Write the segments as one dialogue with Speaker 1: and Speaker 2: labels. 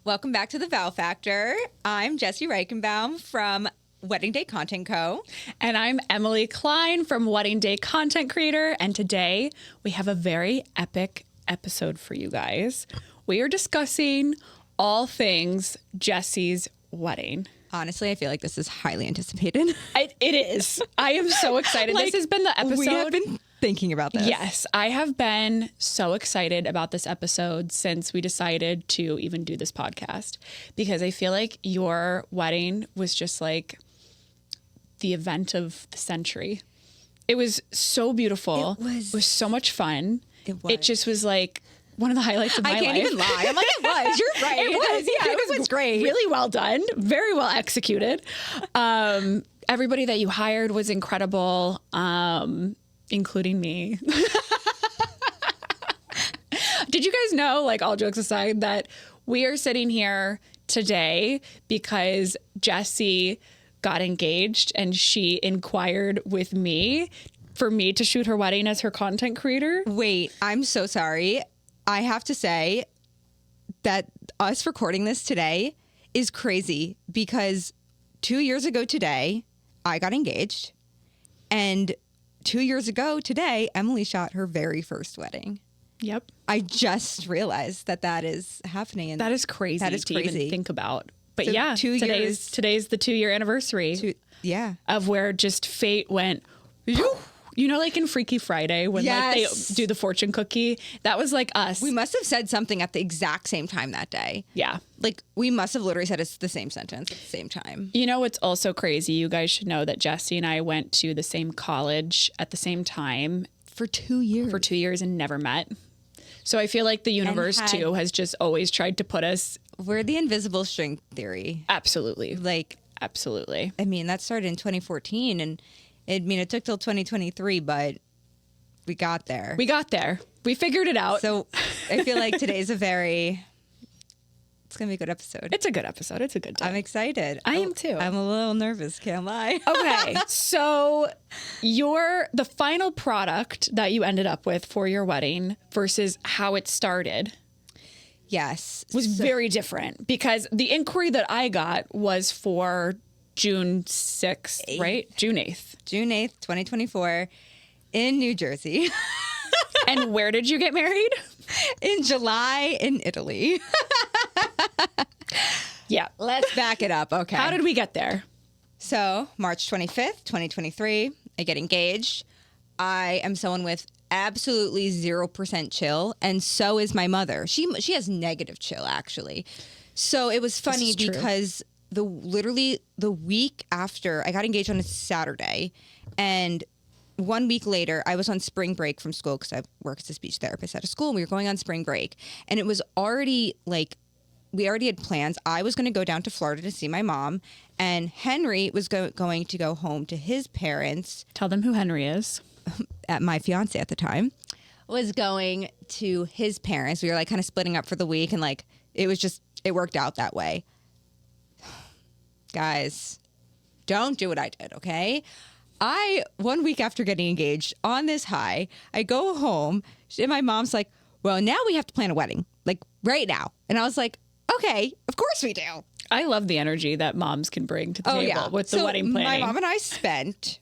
Speaker 1: Welcome back to the Val Factor. I'm Jessie Reichenbaum from Wedding Day Content Co.
Speaker 2: And I'm Emily Klein from Wedding Day Content Creator. And today we have a very epic episode for you guys. We are discussing all things Jessie's wedding.
Speaker 1: Honestly, I feel like this is highly anticipated.
Speaker 2: It is. I am so excited. This has been the episode.
Speaker 1: We have been thinking about this.
Speaker 2: Yes, I have been so excited about this episode since we decided to even do this podcast, because I feel like your wedding was just like the event of the century. It was so beautiful. It was so much fun. It just was like one of the highlights of my life.
Speaker 1: I can't even lie. I'm like, it was. You're right.
Speaker 2: It was. Yeah, it was great. Really well done. Very well executed. Everybody that you hired was incredible, including me. Did you guys know, like all jokes aside, that we are sitting here today because Jessie got engaged and she inquired with me for me to shoot her wedding as her content creator?
Speaker 1: Wait, I'm so sorry. I have to say that us recording this today is crazy because 2 years ago today, I got engaged. And 2 years ago today, Emily shot her very first wedding.
Speaker 2: Yep.
Speaker 1: I just realized that is happening. And
Speaker 2: that is crazy.
Speaker 1: That is
Speaker 2: to
Speaker 1: crazy.
Speaker 2: Even think about. But
Speaker 1: So
Speaker 2: yeah,
Speaker 1: 2 years.
Speaker 2: Today's the 2-year anniversary.
Speaker 1: Yeah.
Speaker 2: Of where just fate went. You know, like in Freaky Friday when like they do the fortune cookie, that was like us.
Speaker 1: We must have said something at the exact same time that day.
Speaker 2: Yeah.
Speaker 1: Like we must have literally said it's the same sentence at the same time.
Speaker 2: You know, it's also crazy. You guys should know that Jessie and I went to the same college at the same time.
Speaker 1: For 2 years.
Speaker 2: For 2 years and never met. So I feel like the universe too has just always tried to put us.
Speaker 1: We're the invisible string theory.
Speaker 2: Absolutely.
Speaker 1: Like,
Speaker 2: absolutely.
Speaker 1: I mean, that started in 2014 and it took till 2023, but we got there.
Speaker 2: We got there. We figured it out.
Speaker 1: So I feel like today's it's going to be a good episode.
Speaker 2: It's a good episode. It's a good day.
Speaker 1: I'm excited.
Speaker 2: I am too.
Speaker 1: I'm a little nervous, can't lie.
Speaker 2: Okay. So the final product that you ended up with for your wedding versus how it started.
Speaker 1: Yes.
Speaker 2: Was very different because the inquiry that I got was for June 6th, right? June 8th.
Speaker 1: June 8th, 2024 in New Jersey.
Speaker 2: And where did you get married?
Speaker 1: In July in Italy.
Speaker 2: Yeah.
Speaker 1: Let's back it up. Okay.
Speaker 2: How did we get there?
Speaker 1: So March 25th, 2023, I get engaged. I am someone with absolutely 0% chill. And so is my mother. She has negative chill, actually. So it was funny because literally the week after I got engaged on a Saturday, and 1 week later I was on spring break from school because I work as a speech therapist at a school, and we were going on spring break, and it was already like we already had plans. I was going to go down to Florida to see my mom, and Henry was going to go home to his parents.
Speaker 2: Tell them who Henry is.
Speaker 1: At my fiance at the time was going to his parents. We were like kind of splitting up for the week, and like it worked out that way. Guys, don't do what I did, okay? 1 week after getting engaged on this high, I go home and my mom's like, well, now we have to plan a wedding, like right now. And I was like, okay, of course we do.
Speaker 2: I love the energy that moms can bring to the table with the wedding planning.
Speaker 1: My mom and I spent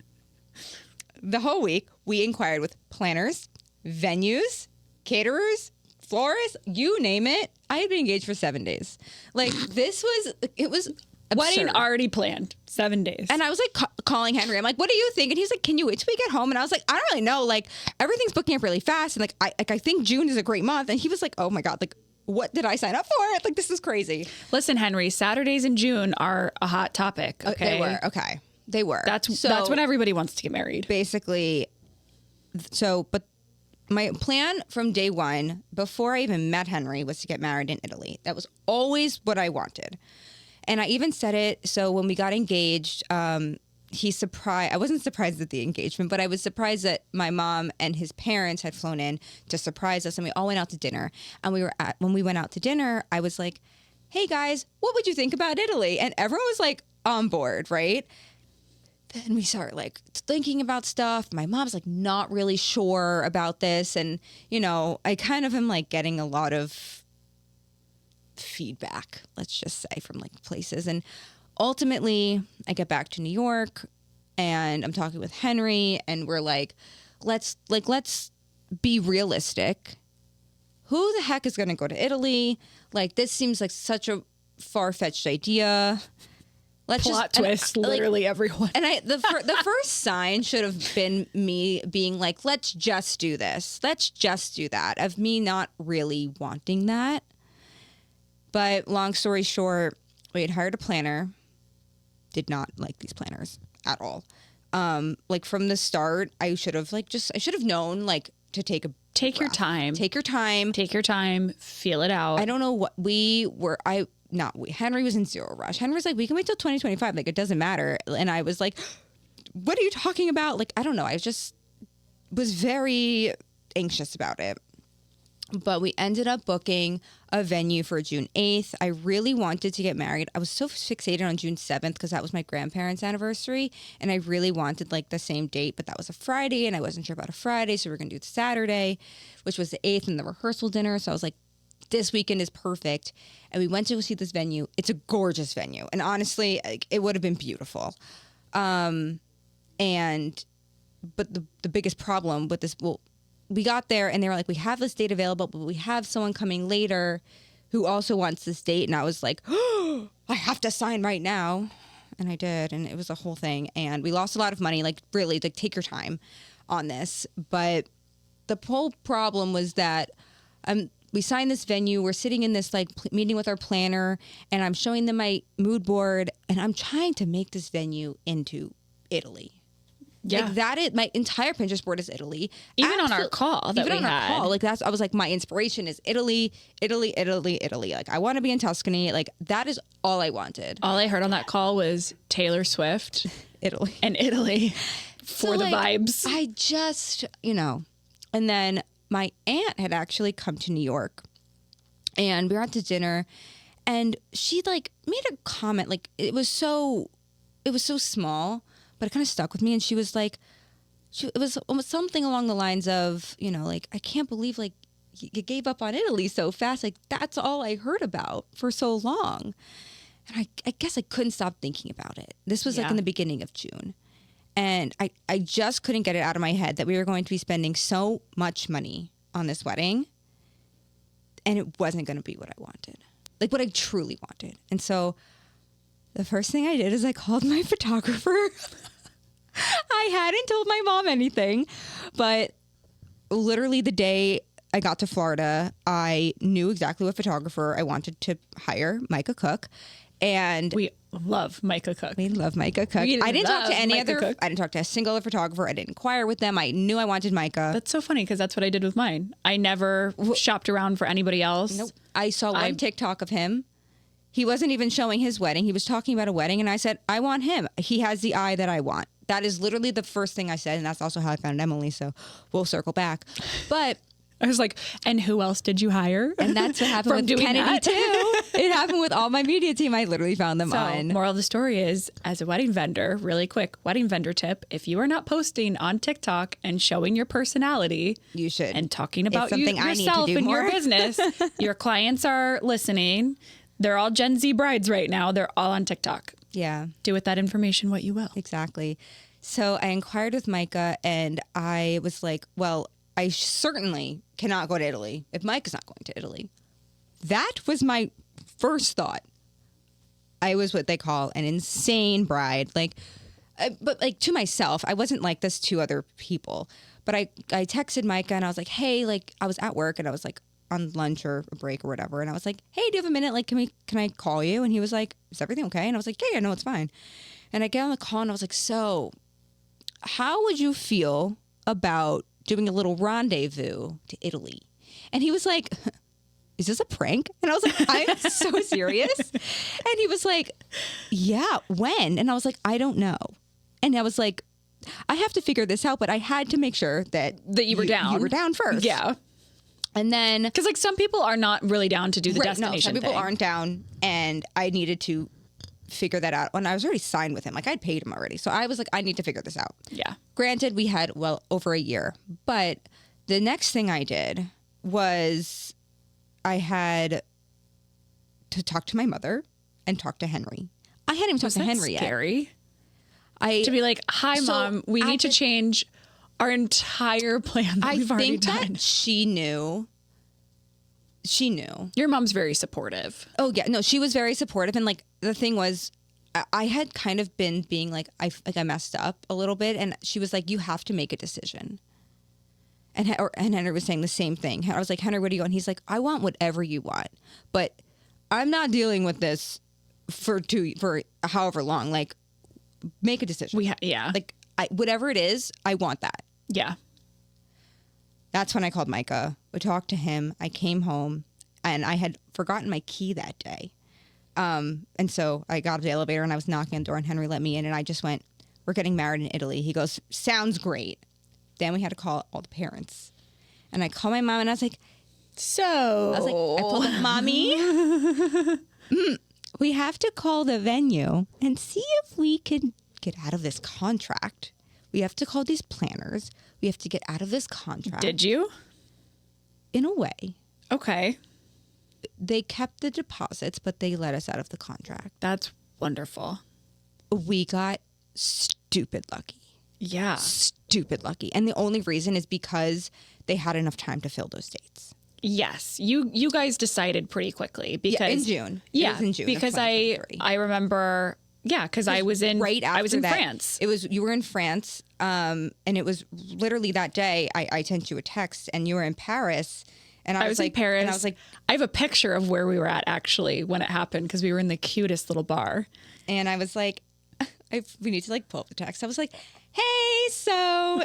Speaker 1: the whole week. We inquired with planners, venues, caterers, florists, you name it. I had been engaged for 7 days. Like it was
Speaker 2: wedding
Speaker 1: absurd.
Speaker 2: already planned, 7 days.
Speaker 1: And I was like calling Henry. I'm like, what do you think? And he's like, can you wait till we get home? And I was like, I don't really know. Like everything's booking up really fast. And like I think June is a great month. And he was like, oh my God, like what did I sign up for? Like this is crazy.
Speaker 2: Listen, Henry, Saturdays in June are a hot topic. Okay.
Speaker 1: They were. Okay. They were.
Speaker 2: That's when everybody wants to get married.
Speaker 1: Basically. But my plan from day one, before I even met Henry, was to get married in Italy. That was always what I wanted. And I even said it. So when we got engaged, he's surprised. I wasn't surprised at the engagement, but I was surprised that my mom and his parents had flown in to surprise us. And we all went out to dinner. And when we went out to dinner, I was like, hey guys, what would you think about Italy? And everyone was like on board, right? Then we start like thinking about stuff. My mom's like not really sure about this. And, you know, I kind of am like getting a lot of feedback, let's just say, from like places. And ultimately, I get back to New York and I'm talking with Henry and we're like, let's be realistic. Who the heck is going to go to Italy? Like, this seems like such a far-fetched idea. Let's
Speaker 2: Plot
Speaker 1: just
Speaker 2: twist, literally everyone.
Speaker 1: And the first sign should have been me being like, let's just do this. Let's just do that. Of me not really wanting that. But long story short, we had hired a planner. Did not like these planners at all. Like from the start, I should have known like to take
Speaker 2: your time.
Speaker 1: Take your time.
Speaker 2: Take your time. Feel it out.
Speaker 1: I don't know what Henry was in zero rush. Henry was like, we can wait till 2025. Like, it doesn't matter. And I was like, what are you talking about? Like, I don't know. I just was very anxious about it. But we ended up booking a venue for June 8th. I really wanted to get married. I was so fixated on June 7th because that was my grandparents' anniversary. And I really wanted like the same date, but that was a Friday and I wasn't sure about a Friday. So we were going to do the Saturday, which was the 8th, and the rehearsal dinner. So I was like, this weekend is perfect. And we went to go see this venue. It's a gorgeous venue. And honestly, it would have been beautiful. But the biggest problem with this, we got there and they were like, we have this date available, but we have someone coming later who also wants this date. And I was like, oh, I have to sign right now. And I did. And it was a whole thing. And we lost a lot of money. Like, really, like, take your time on this. But the whole problem was that we signed this venue. We're sitting in this like meeting with our planner and I'm showing them my mood board and I'm trying to make this venue into Italy.
Speaker 2: Yeah.
Speaker 1: Like that is my entire Pinterest board is Italy.
Speaker 2: Even on our call that we had.
Speaker 1: Our call, like I was like, my inspiration is Italy, Italy, Italy, Italy. Like I want to be in Tuscany. Like that is all I wanted.
Speaker 2: All I heard on that call was Taylor Swift,
Speaker 1: Italy.
Speaker 2: and Italy for
Speaker 1: So,
Speaker 2: the
Speaker 1: like,
Speaker 2: vibes.
Speaker 1: I just, and then my aunt had actually come to New York and we were out to dinner and she like made a comment, like it was so small, but it kind of stuck with me. And she was like, it was almost something along the lines of, like, I can't believe like you gave up on Italy so fast. Like that's all I heard about for so long. And I guess I couldn't stop thinking about it. This was like in the beginning of June. And I just couldn't get it out of my head that we were going to be spending so much money on this wedding and it wasn't going to be what I wanted, like what I truly wanted. And so the first thing I did is I called my photographer. I hadn't told my mom anything, but literally the day I got to Florida, I knew exactly what photographer I wanted to hire, Micah Cook. And
Speaker 2: we love Micah Cook.
Speaker 1: We love Micah Cook. I didn't talk to any other. I didn't talk to a single other photographer. I didn't inquire with them. I knew I wanted Micah.
Speaker 2: That's so funny because that's what I did with mine. I never shopped around for anybody else.
Speaker 1: Nope. I saw one TikTok of him. He wasn't even showing his wedding. He was talking about a wedding, and I said, I want him. He has the eye that I want. That is literally the first thing I said, and that's also how I found Emily. So we'll circle back. But
Speaker 2: I was like, and who else did you hire?
Speaker 1: And that's what happened with Kennedy too. It happened with all my media team. I literally found them on.
Speaker 2: Moral of the story is, as a wedding vendor, really quick wedding vendor tip: if you are not posting on TikTok and showing your personality,
Speaker 1: you should,
Speaker 2: and talking about yourself and your business, your clients are listening. They're all Gen Z brides right now. They're all on TikTok.
Speaker 1: Yeah.
Speaker 2: Do with that information what you will.
Speaker 1: Exactly. So I inquired with Micah and I was like, well, I certainly cannot go to Italy if Mike is not going to Italy. That was my first thought. I was what they call an insane bride. But to myself, I wasn't like this to other people. But I texted Micah and I was like, hey, like I was at work and I was like on lunch or a break or whatever. And I was like, hey, do you have a minute? Like, can I call you? And he was like, is everything okay? And I was like, yeah, no, it's fine. And I get on the call and I was like, so how would you feel about doing a little rendezvous to Italy? And he was like, is this a prank? And I was like, I'm so serious. And he was like, yeah, when? And I was like, I don't know. And I was like, I have to figure this out, but I had to make sure that
Speaker 2: you were down.
Speaker 1: You were down first.
Speaker 2: Yeah.
Speaker 1: And then,
Speaker 2: because like some people are not really down to do the destination.
Speaker 1: No, some people
Speaker 2: thing.
Speaker 1: aren't down, and I needed to figure that out. And I was already signed with him, like I'd paid him already, so I was like, I need to figure this out.
Speaker 2: Yeah.
Speaker 1: Granted, we had over a year, but the next thing I did was I had to talk to my mother and talk to Henry. I hadn't even talked to Henry yet.
Speaker 2: Scary.
Speaker 1: I
Speaker 2: To be like, hi,
Speaker 1: So,
Speaker 2: Mom, we need to change our entire plan that
Speaker 1: I
Speaker 2: we've already
Speaker 1: think
Speaker 2: done.
Speaker 1: that she knew. She knew.
Speaker 2: Your mom's very supportive.
Speaker 1: Oh yeah, no, she was very supportive, and like the thing was, I had kind of been being like I messed up a little bit, and she was like, you have to make a decision. And Henry was saying the same thing. I was like, Henry, what do you want? He's like, I want whatever you want, but I'm not dealing with this for however long. Like, make a decision.
Speaker 2: Yeah.
Speaker 1: Like, whatever it is, I want that.
Speaker 2: Yeah.
Speaker 1: That's when I called Micah. We talked to him. I came home, and I had forgotten my key that day. And so I got to the elevator, and I was knocking on the door, and Henry let me in, and I just went, we're getting married in Italy. He goes, sounds great. Then we had to call all the parents. And I called my mom, and I was like, I told them, Mommy, we have to call the venue and see if we can get out of this contract. We have to call these planners. We have to get out of this contract.
Speaker 2: Did you?
Speaker 1: In a way.
Speaker 2: Okay.
Speaker 1: They kept the deposits, but they let us out of the contract.
Speaker 2: That's wonderful.
Speaker 1: We got stupid lucky.
Speaker 2: Yeah.
Speaker 1: Stupid lucky. And the only reason is because they had enough time to fill those dates.
Speaker 2: Yes. You guys decided pretty quickly because
Speaker 1: in June.
Speaker 2: Yeah.
Speaker 1: It was in June.
Speaker 2: Because
Speaker 1: of 2023.
Speaker 2: I remember because I was in France.
Speaker 1: You were in France. And it was literally that day I sent you a text and you were in Paris. And I was like,
Speaker 2: in Paris.
Speaker 1: And I was like,
Speaker 2: I have a picture of where we were at actually when it happened because we were in the cutest little bar.
Speaker 1: And I was like, we need to like pull up the text. I was like, hey, so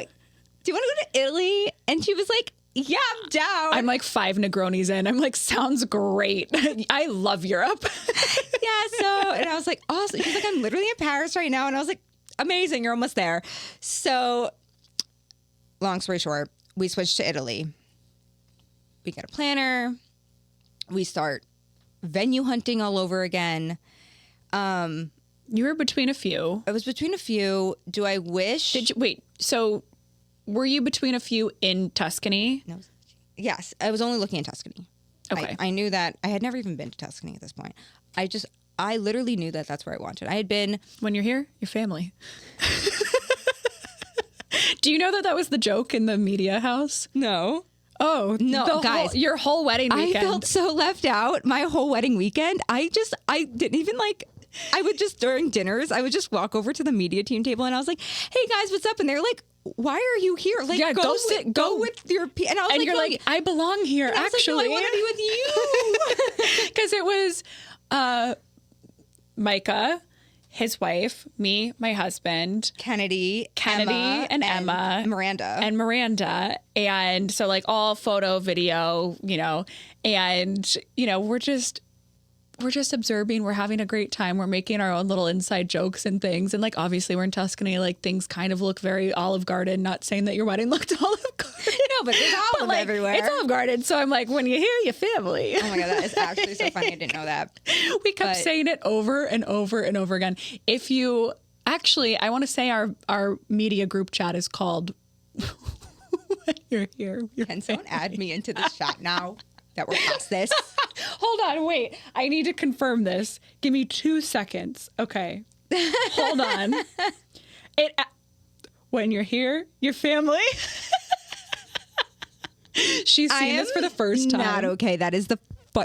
Speaker 1: do you want to go to Italy? And she was like, yeah, I'm down.
Speaker 2: I'm like 5 Negronis in. I'm like, sounds great. I love Europe.
Speaker 1: Yeah. So, and I was like, awesome. She's like, I'm literally in Paris right now. And I was like, amazing. You're almost there. So long story short, we switched to Italy. We get a planner. We start venue hunting all over again.
Speaker 2: You were between a few.
Speaker 1: I was between a few. Do I wish?
Speaker 2: Did you wait? So were you between a few in Tuscany?
Speaker 1: No. Yes. I was only looking in Tuscany.
Speaker 2: Okay.
Speaker 1: I knew that. I had never even been to Tuscany at this point. I literally knew that that's where I wanted. I had been.
Speaker 2: When you're here, your family. Do you know that was the joke in the media house?
Speaker 1: No.
Speaker 2: Oh,
Speaker 1: no, guys.
Speaker 2: Your whole wedding weekend.
Speaker 1: I felt so left out. My whole wedding weekend. I didn't even like. I would just, during dinners, I would just walk over to the media team table and I was like, hey guys, what's up? And they're like, why are you here? Like,
Speaker 2: yeah, go
Speaker 1: with your, and I was
Speaker 2: and
Speaker 1: like,
Speaker 2: you're like, I belong here,
Speaker 1: and I was
Speaker 2: actually.
Speaker 1: like, no, I want to be with you.
Speaker 2: Because it was Micah, his wife, me, my husband,
Speaker 1: Kennedy,
Speaker 2: Emma,
Speaker 1: and
Speaker 2: Miranda. And so like all photo, video, and, we're just observing. We're having a great time. We're making our own little inside jokes and things. And like, obviously we're in Tuscany, like things kind of look very Olive Garden, not saying that your wedding looked Olive Garden.
Speaker 1: No, but there's olive everywhere.
Speaker 2: It's Olive Garden. So I'm like, when you hear your family.
Speaker 1: Oh my God, that is actually so funny. I didn't know that.
Speaker 2: We kept saying it over and over and over again. If you actually, I want to say our media group chat is called When You're Here.
Speaker 1: Can someone add me into this chat now that we're past this?
Speaker 2: Hold on, wait. I need to confirm this. Give me 2 seconds. Okay. Hold on. When you're here, your family. She's seen this for the first time.
Speaker 1: Not okay. That is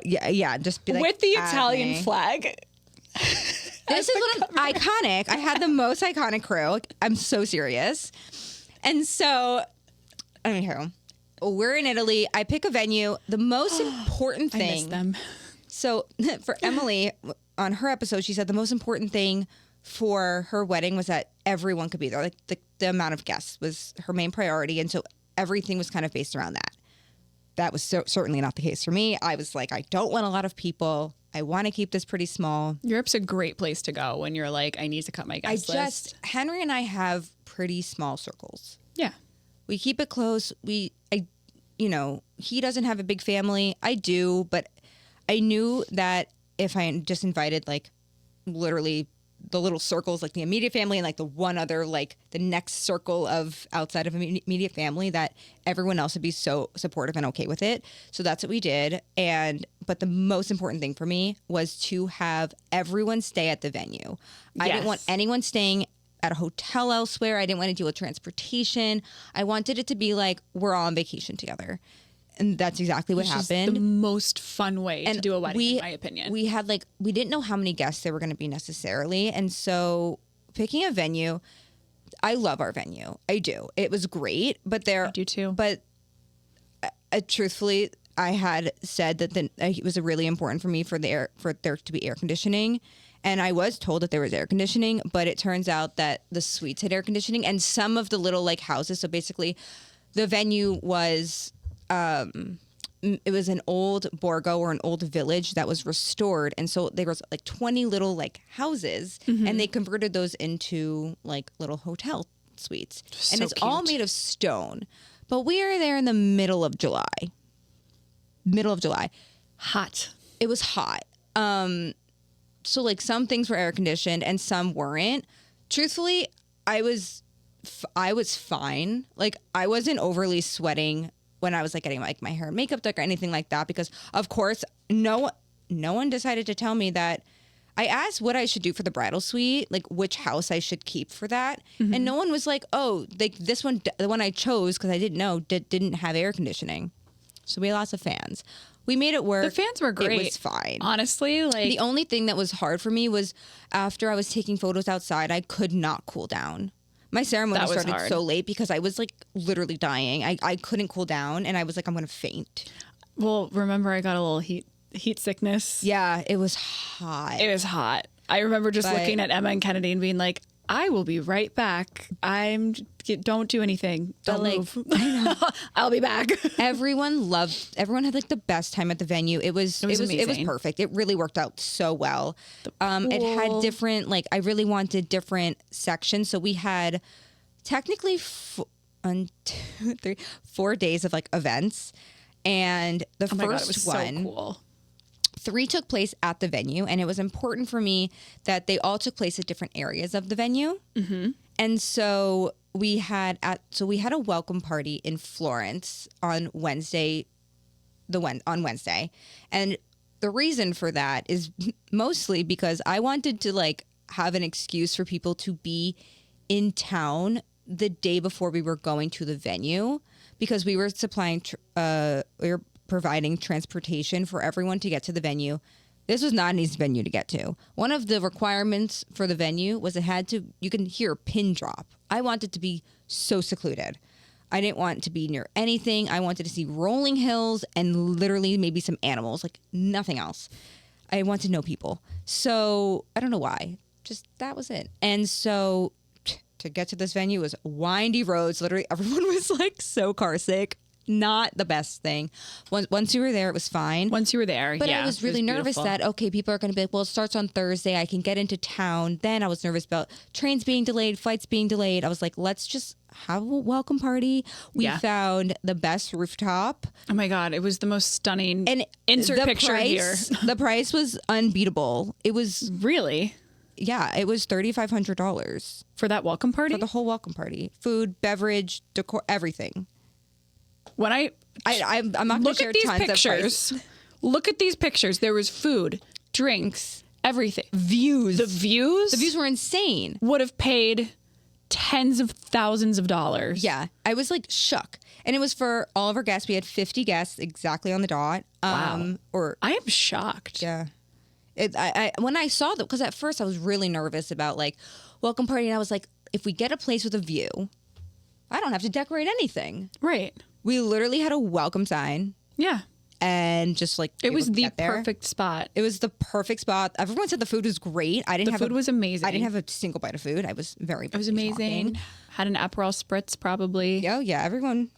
Speaker 1: yeah. Just be like
Speaker 2: with the Italian flag.
Speaker 1: This is what iconic. I had the most iconic crew. Like, I'm so serious. And so, anywho, we're in Italy. I pick a venue. The most important thing.
Speaker 2: I miss them.
Speaker 1: So for Emily, on her episode, she said the most important thing for her wedding was that everyone could be there. Like the amount of guests was her main priority. And so everything was kind of based around that. That was certainly not the case for me. I was like, I don't want a lot of people. I want to keep this pretty small.
Speaker 2: Europe's a great place to go when you're like, I need to cut my guest list.
Speaker 1: Henry and I have pretty small circles.
Speaker 2: Yeah.
Speaker 1: We keep it close. He doesn't have a big family. I do, but I knew that if I just invited like literally the little circles, like the immediate family and like the one other, like the next circle of outside of immediate family, that everyone else would be so supportive and okay with it. So that's what we did. but the most important thing for me was to have everyone stay at the venue. I didn't want anyone staying at a hotel elsewhere. I didn't want to deal with transportation. I wanted it to be like we're all on vacation together. And that's exactly what happened.
Speaker 2: The most fun way to do a wedding, in my opinion.
Speaker 1: We had we didn't know how many guests there were going to be necessarily. And so picking a venue, I love our venue. I do. It was great, but
Speaker 2: I do too.
Speaker 1: But truthfully, I had said that it was really important for me for there to be air conditioning. And I was told that there was air conditioning, but it turns out that the suites had air conditioning and some of the little houses. So basically the venue was, it was an old Borgo or an old village that was restored. And so there was 20 little houses and they converted those into little hotel suites. And it's all made of stone. But we are there in the middle of July.
Speaker 2: Hot.
Speaker 1: It was hot. So some things were air conditioned and some weren't. Truthfully, I was fine. I wasn't overly sweating when I was getting my hair and makeup done or anything like that, because of course no one decided to tell me that. I asked what I should do for the bridal suite, which house I should keep for that. And no one was this one, the one I chose because I didn't know, didn't have air conditioning. So we had lots of fans. We made it work.
Speaker 2: The fans were great.
Speaker 1: It was fine.
Speaker 2: Honestly,
Speaker 1: the only thing that was hard for me was after I was taking photos outside, I could not cool down. My ceremony started so late because I was literally dying. I couldn't cool down and I was I'm going to faint.
Speaker 2: Well, remember I got a little heat sickness.
Speaker 1: Yeah, it was hot.
Speaker 2: It was hot. I remember just looking at Emma and Kennedy and being like, I will be right back. Don't do anything. Don't move. I'll be back.
Speaker 1: Everyone had the best time at the venue. It was perfect. It really worked out so well. It had different, I really wanted different sections. So we had technically 4 days of events. And the first one,
Speaker 2: so cool.
Speaker 1: 3 took place at the venue, and it was important for me that they all took place at different areas of the venue. Mm-hmm. And so we had a welcome party in Florence on Wednesday, and the reason for that is mostly because I wanted to have an excuse for people to be in town the day before we were going to the venue, because we were providing transportation for everyone to get to the venue. This was not an easy venue to get to. One of the requirements for the venue was you can hear a pin drop. I wanted to be so secluded. I didn't want to be near anything. I wanted to see rolling hills and literally maybe some animals, nothing else. I wanted to know people. So I don't know why. Just that was it. And so to get to this venue was windy roads. Literally everyone was so car sick. Not the best thing. Once you were there, it was fine.
Speaker 2: Once you were there,
Speaker 1: but I was really nervous that, people are going to be well, it starts on Thursday. I can get into town. Then I was nervous about trains being delayed, flights being delayed. I was let's just have a welcome party. We found the best rooftop.
Speaker 2: Oh my God, it was the most stunning. And insert picture here.
Speaker 1: The price was unbeatable. It was
Speaker 2: really.
Speaker 1: Yeah, it was $3,500
Speaker 2: for that welcome party.
Speaker 1: For the whole welcome party, food, beverage, decor, everything.
Speaker 2: When I'm not going to share tons of prices. Look at these pictures. There was food, drinks, everything.
Speaker 1: Views.
Speaker 2: The views
Speaker 1: were insane.
Speaker 2: Would have paid tens of thousands of dollars.
Speaker 1: Yeah. I was shook. And it was for all of our guests. We had 50 guests exactly on the dot.
Speaker 2: Wow. I am shocked.
Speaker 1: Yeah. When I saw that, because at first I was really nervous about welcome party. And I was if we get a place with a view, I don't have to decorate anything.
Speaker 2: Right.
Speaker 1: We literally had a welcome sign.
Speaker 2: Yeah.
Speaker 1: And just
Speaker 2: it was the perfect spot.
Speaker 1: It was the perfect spot. Everyone said the food was great. The
Speaker 2: food was amazing.
Speaker 1: I didn't have a single bite of food. I was very.
Speaker 2: It was amazing. Shocking. Had an Aperol spritz probably.
Speaker 1: Oh yeah. Everyone.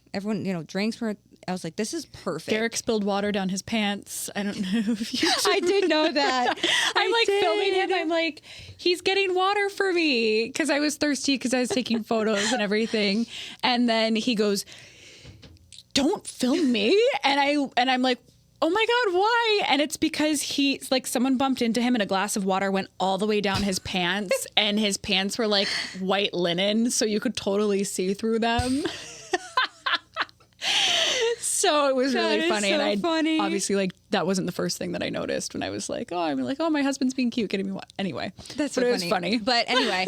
Speaker 1: Drinks were. I was this is perfect.
Speaker 2: Derek spilled water down his pants. I don't know if you.
Speaker 1: I did know that.
Speaker 2: I'm filming him. I'm he's getting water for me because I was thirsty because I was taking photos and everything. And then he goes, "Don't film me," and I'm like, "Oh my God, why?" And it's because he's someone bumped into him and a glass of water went all the way down his pants, and his pants were white linen, so you could totally see through them. So it was
Speaker 1: That
Speaker 2: really
Speaker 1: is
Speaker 2: funny.
Speaker 1: so
Speaker 2: And I
Speaker 1: funny.
Speaker 2: obviously like that wasn't the first thing that I noticed when I was like, oh, my husband's being cute, getting me what? Anyway,
Speaker 1: That's
Speaker 2: but
Speaker 1: so
Speaker 2: it was funny.
Speaker 1: But anyway,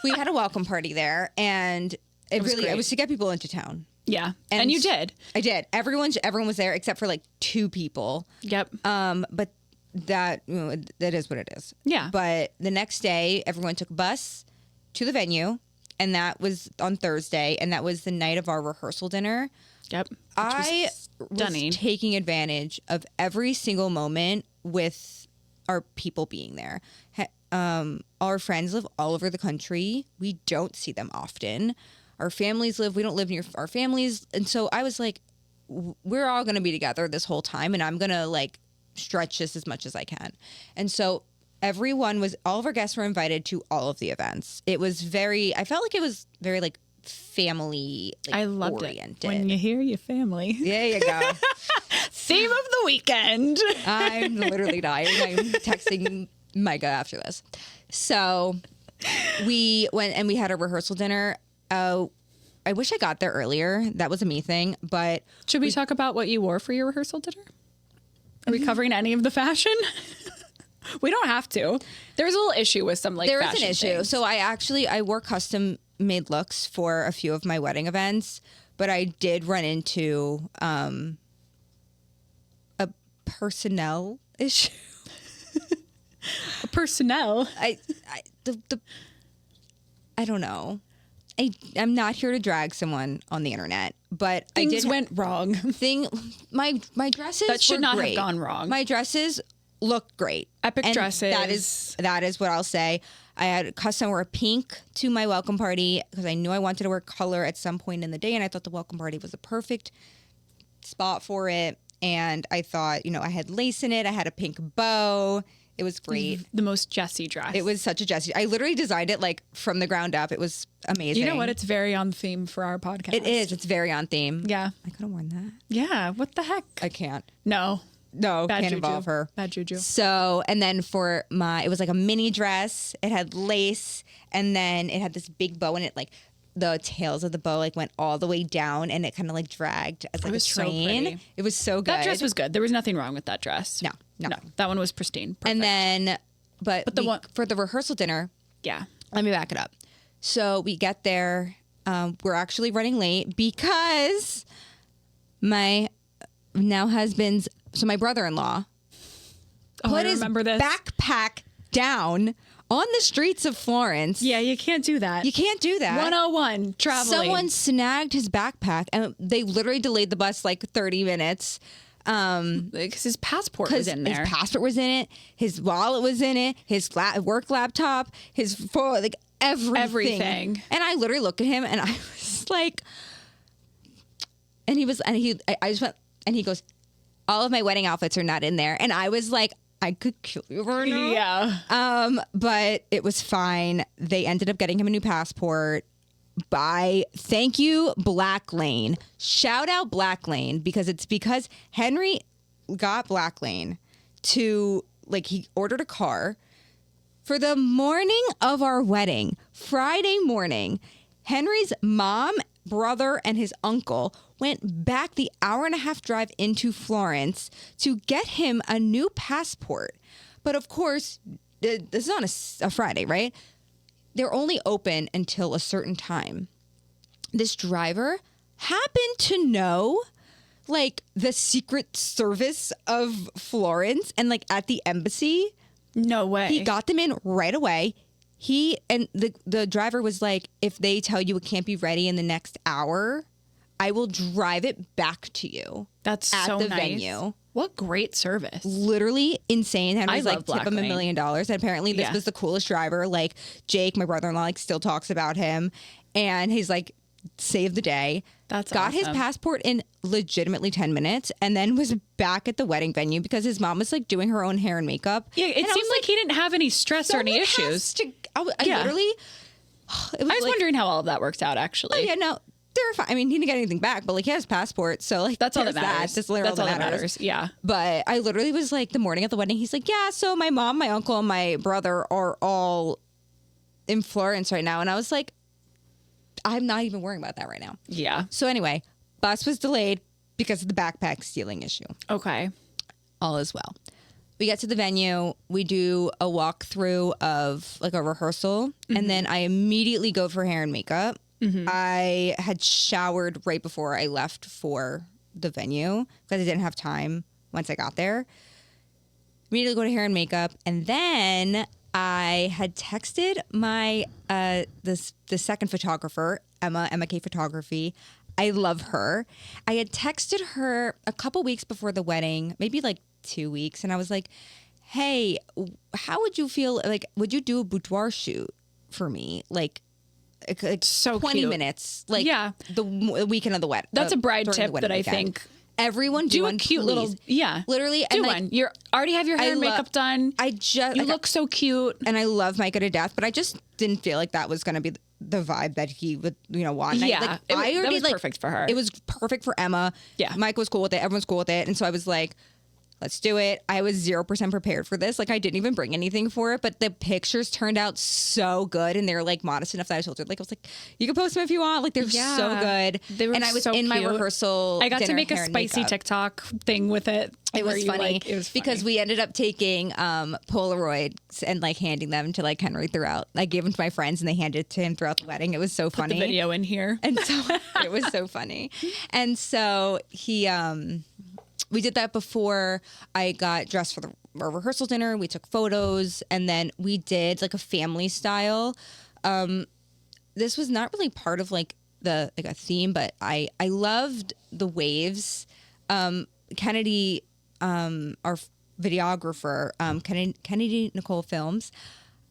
Speaker 1: we had a welcome party there, and it
Speaker 2: was
Speaker 1: really
Speaker 2: great.
Speaker 1: it was to get people into town.
Speaker 2: Yeah. And you did.
Speaker 1: I did. Everyone was there except for like 2 people.
Speaker 2: Yep.
Speaker 1: But that that is what it is.
Speaker 2: Yeah.
Speaker 1: But the next day, everyone took a bus to the venue, and that was on Thursday, and that was the night of our rehearsal dinner.
Speaker 2: Yep.
Speaker 1: I
Speaker 2: stunning.
Speaker 1: was taking advantage of every single moment with our people being there. Our friends live all over the country. We don't see them often. Our families we don't live near our families. And so I was like, we're all going to be together this whole time, and I'm going to like stretch this as much as I can. And so all of our guests were invited to all of the events. I felt like it was very like family
Speaker 2: I loved
Speaker 1: oriented.
Speaker 2: it. When you hear your family.
Speaker 1: There you go.
Speaker 2: Theme of the weekend.
Speaker 1: I'm literally dying. I'm texting Micah after this. So we went and we had a rehearsal dinner. I wish I got there earlier. That was a me thing. But
Speaker 2: Should we talk about what you wore for your rehearsal dinner? Are we covering any of the fashion? We don't have to. There's a little issue with some like
Speaker 1: there is
Speaker 2: fashion
Speaker 1: an issue.
Speaker 2: things.
Speaker 1: So I wore custom made looks for a few of my wedding events, but I did run into a personnel issue.
Speaker 2: Personnel.
Speaker 1: I don't know. I'm not here to drag someone on the internet, but
Speaker 2: Things went wrong.
Speaker 1: My dresses
Speaker 2: That should
Speaker 1: were
Speaker 2: not have
Speaker 1: great.
Speaker 2: gone wrong.
Speaker 1: My dresses look great.
Speaker 2: Epic
Speaker 1: And
Speaker 2: dresses.
Speaker 1: That is what I'll say. I had custom wear pink to my welcome party because I knew I wanted to wear color at some point in the day, and I thought the welcome party was the perfect spot for it. And I thought, I had lace in it. I had a pink bow. It was great.
Speaker 2: The most Jessie dress.
Speaker 1: It was such a Jessie. I literally designed it like from the ground up. It was amazing.
Speaker 2: You know what? It's very on theme for our podcast.
Speaker 1: It is. It's very on theme.
Speaker 2: Yeah.
Speaker 1: I could have worn that.
Speaker 2: Yeah. What the heck?
Speaker 1: I can't.
Speaker 2: No.
Speaker 1: No,
Speaker 2: Bad
Speaker 1: can't
Speaker 2: juju.
Speaker 1: involve her.
Speaker 2: Bad juju.
Speaker 1: So, and then for it was like a mini dress. It had lace, and then it had this big bow, and it like the tails of the bow like went all the way down, and it kind of like dragged as like
Speaker 2: was
Speaker 1: a
Speaker 2: so
Speaker 1: train.
Speaker 2: pretty.
Speaker 1: It was so good.
Speaker 2: That dress was good. There was nothing wrong with that dress.
Speaker 1: No.
Speaker 2: That one was pristine. Perfect.
Speaker 1: And then, but
Speaker 2: the one
Speaker 1: for the rehearsal dinner,
Speaker 2: yeah.
Speaker 1: let me back it up. So we get there. We're actually running late because my brother-in-law
Speaker 2: Oh, I
Speaker 1: put his
Speaker 2: remember this.
Speaker 1: backpack down on the streets of Florence.
Speaker 2: Yeah, you can't do that.
Speaker 1: You can't do that.
Speaker 2: 101 traveling.
Speaker 1: Someone snagged his backpack, and they literally delayed the bus like 30 minutes.
Speaker 2: Because his passport was in there.
Speaker 1: His passport was in it. His wallet was in it. His work laptop. His phone, like everything. And I literally looked at him, and I was like, I just went, and he goes, all of my wedding outfits are not in there, and I was like, I could kill you right now.
Speaker 2: Yeah.
Speaker 1: But it was fine. They ended up getting him a new passport. Thank you, Black Lane. Shout out Black Lane because Henry got Black Lane to he ordered a car for the morning of our wedding, Friday morning. Henry's mom, brother, and his uncle went back the hour-and-a-half drive into Florence to get him a new passport. But of course, this is on a Friday, right? They're only open until a certain time. This driver happened to know the Secret Service of Florence and at the embassy.
Speaker 2: No way.
Speaker 1: He got them in right away. The driver was like, if they tell you it can't be ready in the next hour, I will drive it back to you.
Speaker 2: That's
Speaker 1: at
Speaker 2: so
Speaker 1: the
Speaker 2: nice.
Speaker 1: venue.
Speaker 2: What great service.
Speaker 1: Literally insane. Henry's
Speaker 2: I
Speaker 1: like,
Speaker 2: love Black
Speaker 1: tip him $1
Speaker 2: Lane.
Speaker 1: million. And apparently this
Speaker 2: Yeah.
Speaker 1: was the coolest driver. Jake, my brother-in-law, still talks about him. And he's saved the day.
Speaker 2: That's
Speaker 1: Got his
Speaker 2: awesome.
Speaker 1: passport in legitimately 10 minutes and then was back at the wedding venue because his mom was doing her own hair and makeup.
Speaker 2: Yeah, it
Speaker 1: And I
Speaker 2: seemed
Speaker 1: was
Speaker 2: like he didn't have any stress or any
Speaker 1: someone has
Speaker 2: issues.
Speaker 1: to- I
Speaker 2: Yeah.
Speaker 1: literally, it
Speaker 2: I was wondering how all of that worked out, actually.
Speaker 1: yeah, no, they're fine. I mean, he didn't get anything back, but he has his passport. So
Speaker 2: That's all that
Speaker 1: there's
Speaker 2: matters.
Speaker 1: That's literally
Speaker 2: That's all that matters. Yeah.
Speaker 1: But I literally was the morning of the wedding, he's like, yeah, so my mom, my uncle, and my brother are all in Florence right now. And I was like, I'm not even worrying about that right now.
Speaker 2: Yeah.
Speaker 1: So anyway, bus was delayed because of the backpack stealing issue.
Speaker 2: Okay.
Speaker 1: All is well. We get to the venue. We do a walkthrough of like a rehearsal, and then I immediately go for hair and makeup. I had showered right before I left for the venue because I didn't have time once I got there. Immediately go to hair and makeup, and then I had texted my the second photographer, Emma K Photography. I love her. I had texted her a couple weeks before the wedding, maybe like 2 weeks, and I was like, hey, how would you feel, like, would you do a boudoir shoot for me, like
Speaker 2: So
Speaker 1: 20
Speaker 2: cute.
Speaker 1: minutes, like
Speaker 2: Yeah.
Speaker 1: the weekend of the wedding?
Speaker 2: That's a bride
Speaker 1: during the
Speaker 2: tip
Speaker 1: wedding
Speaker 2: that I
Speaker 1: weekend.
Speaker 2: think
Speaker 1: Everyone
Speaker 2: do
Speaker 1: one,
Speaker 2: a cute
Speaker 1: please.
Speaker 2: little, yeah,
Speaker 1: Literally,
Speaker 2: do
Speaker 1: and like,
Speaker 2: one. You're already have your hair and
Speaker 1: lo-
Speaker 2: makeup done.
Speaker 1: I just
Speaker 2: You
Speaker 1: like,
Speaker 2: look so cute.
Speaker 1: and I love Micah to death, but I just didn't feel like that was going to be the vibe that he would, want. And
Speaker 2: Yeah,
Speaker 1: I
Speaker 2: that
Speaker 1: already
Speaker 2: was perfect for her.
Speaker 1: It was perfect for Emma.
Speaker 2: Yeah.
Speaker 1: Mike was cool with it. Everyone's cool with it. And so I was like, let's do it. I was 0% prepared for this. Like, I didn't even bring anything for it, but the pictures turned out so good, and they're like modest enough that I told her, like, I was like, you can post them if you want. Like, they're so
Speaker 2: Yeah.
Speaker 1: good.
Speaker 2: They were
Speaker 1: and I was
Speaker 2: so
Speaker 1: in my
Speaker 2: cute.
Speaker 1: rehearsal.
Speaker 2: I got to
Speaker 1: dinner,
Speaker 2: make a
Speaker 1: hair and
Speaker 2: spicy
Speaker 1: makeup.
Speaker 2: TikTok thing with it.
Speaker 1: It
Speaker 2: where
Speaker 1: was
Speaker 2: you,
Speaker 1: funny.
Speaker 2: like, it was
Speaker 1: because
Speaker 2: funny.
Speaker 1: we ended up taking Polaroids and like handing them to like Henry throughout. I gave them to my friends and they handed it to him throughout the wedding. It was so
Speaker 2: the
Speaker 1: funny.
Speaker 2: video in here.
Speaker 1: And so it was so funny. And so he we did that before I got dressed for our rehearsal dinner. We took photos, and then we did like a family style. This was not really part of like a theme, but I loved the waves. Kennedy, our videographer, Kennedy Nicole Films.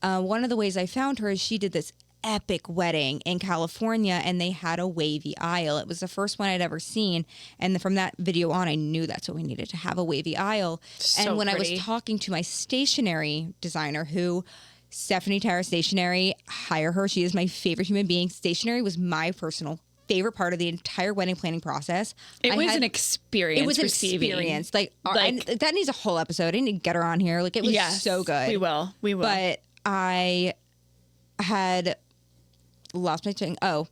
Speaker 1: One of the ways I found her is she did this epic wedding in California, and they had a wavy aisle. It was the first one I'd ever seen, and from that video on, I knew that's what we needed, to have a wavy aisle.
Speaker 2: So
Speaker 1: and when
Speaker 2: pretty.
Speaker 1: I was talking to my stationery designer, who Stephanie Tara Stationery, hire her. She is my favorite human being. Stationery was my personal favorite part of the entire wedding planning process.
Speaker 2: It
Speaker 1: I
Speaker 2: was
Speaker 1: had-
Speaker 2: an experience.
Speaker 1: It was an
Speaker 2: receiving.
Speaker 1: experience. Like,
Speaker 2: Like-
Speaker 1: that needs a whole episode. I need to get her on here. Like, it was
Speaker 2: Yes,
Speaker 1: so good.
Speaker 2: We will.
Speaker 1: But I had lost my thing. I